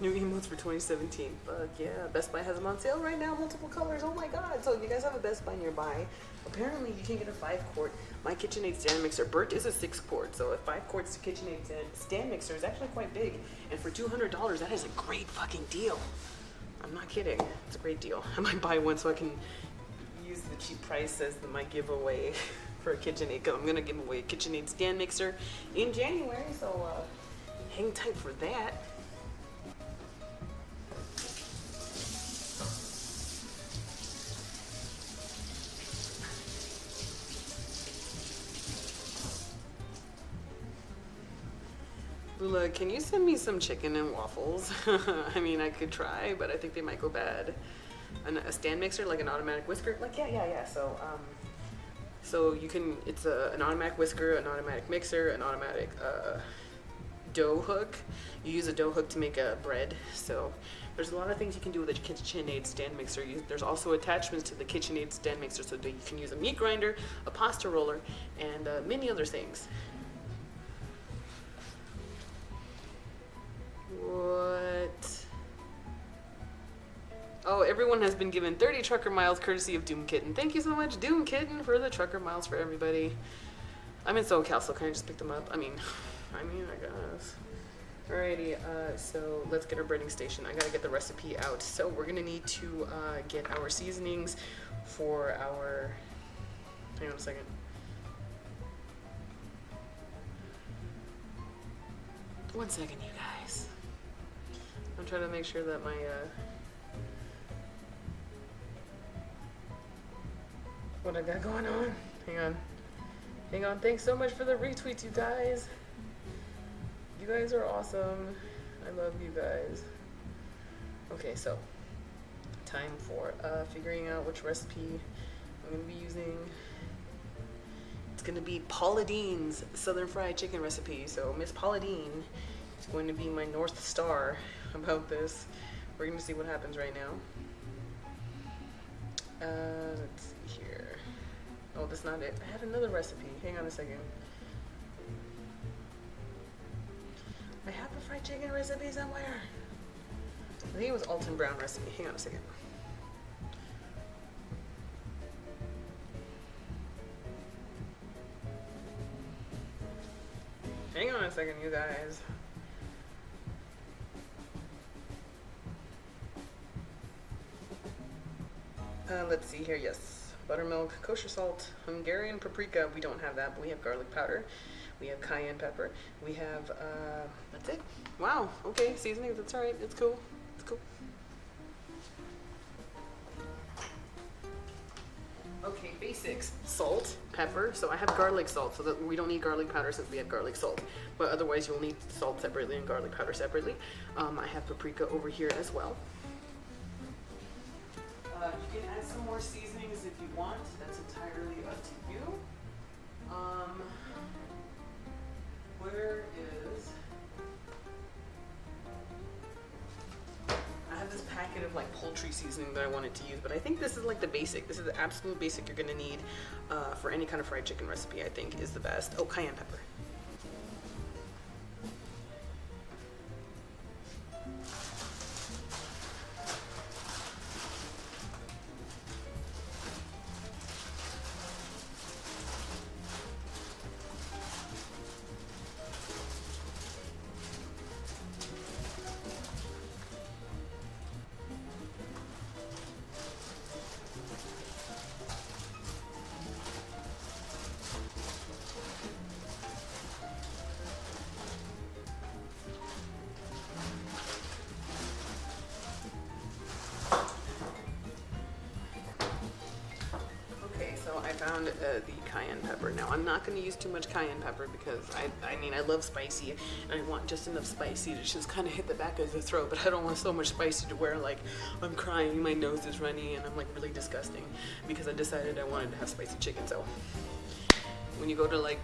New emotes for 2017. Fuck yeah. Best Buy has them on sale right now. Multiple colors. Oh my god. So if you guys have a Best Buy nearby, apparently you can get a 5-quart. My KitchenAid stand mixer. Bert is a 6-quart. So a 5-quart KitchenAid stand mixer is actually quite big. And for $200, that is a great fucking deal. I'm not kidding. It's a great deal. I might buy one so I can use the cheap price as my giveaway for a KitchenAid. Cause I'm gonna give away a KitchenAid stand mixer in January. So hang tight for that. Lula, can you send me some chicken and waffles? I mean, I could try, but I think they might go bad. A stand mixer, like an automatic whisker? Like, yeah. So you can, it's an automatic whisker, an automatic mixer, an automatic dough hook. You use a dough hook to make a bread. So there's a lot of things you can do with a KitchenAid stand mixer. There's also attachments to the KitchenAid stand mixer so that you can use a meat grinder, a pasta roller, and many other things. What? Oh, everyone has been given 30 trucker miles courtesy of Doom Kitten. Thank you so much, Doom Kitten, for the trucker miles for everybody. I'm in SoCal, so can I just pick them up? I mean, I guess. Alrighty, so let's get our breading station. I gotta get the recipe out. So we're gonna need to get our seasonings for our, hang on a second. One second, you guys. I'm trying to make sure that my, what I got going on. Hang on. Thanks so much for the retweets, you guys. You guys are awesome. I love you guys. Okay, so time for figuring out which recipe I'm gonna be using. It's gonna be Paula Dean's Southern Fried Chicken recipe. So Miss Paula Dean is going to be my North Star about this. We're gonna see what happens right now. Let's see here. Oh, that's not it. I had another recipe. Hang on a second. I have a fried chicken recipe somewhere. I think it was Alton Brown recipe. Hang on a second. Hang on a second, you guys. Let's see here. Yes, buttermilk, kosher salt, Hungarian paprika. We don't have that, but we have garlic powder. We have cayenne pepper. We have, that's it. Wow, okay, seasonings, that's all right. It's cool. It's cool. Okay, basics. Salt, pepper. So I have garlic salt, so that we don't need garlic powder since we have garlic salt. But otherwise, you'll need salt separately and garlic powder separately. I have paprika over here as well. You can add some more seasonings if you want. That's entirely up to you. Where is... I have this packet of like poultry seasoning that I wanted to use, but I think this is like the basic. This is the absolute basic you're gonna need for any kind of fried chicken recipe, I think is the best. Oh, cayenne pepper. I found the cayenne pepper. Now I'm not going to use too much cayenne pepper because I mean I love spicy and I want just enough spicy to just kind of hit the back of the throat, but I don't want so much spicy to where like I'm crying, my nose is runny, and I'm like really disgusting because I decided I wanted to have spicy chicken. So when you go to like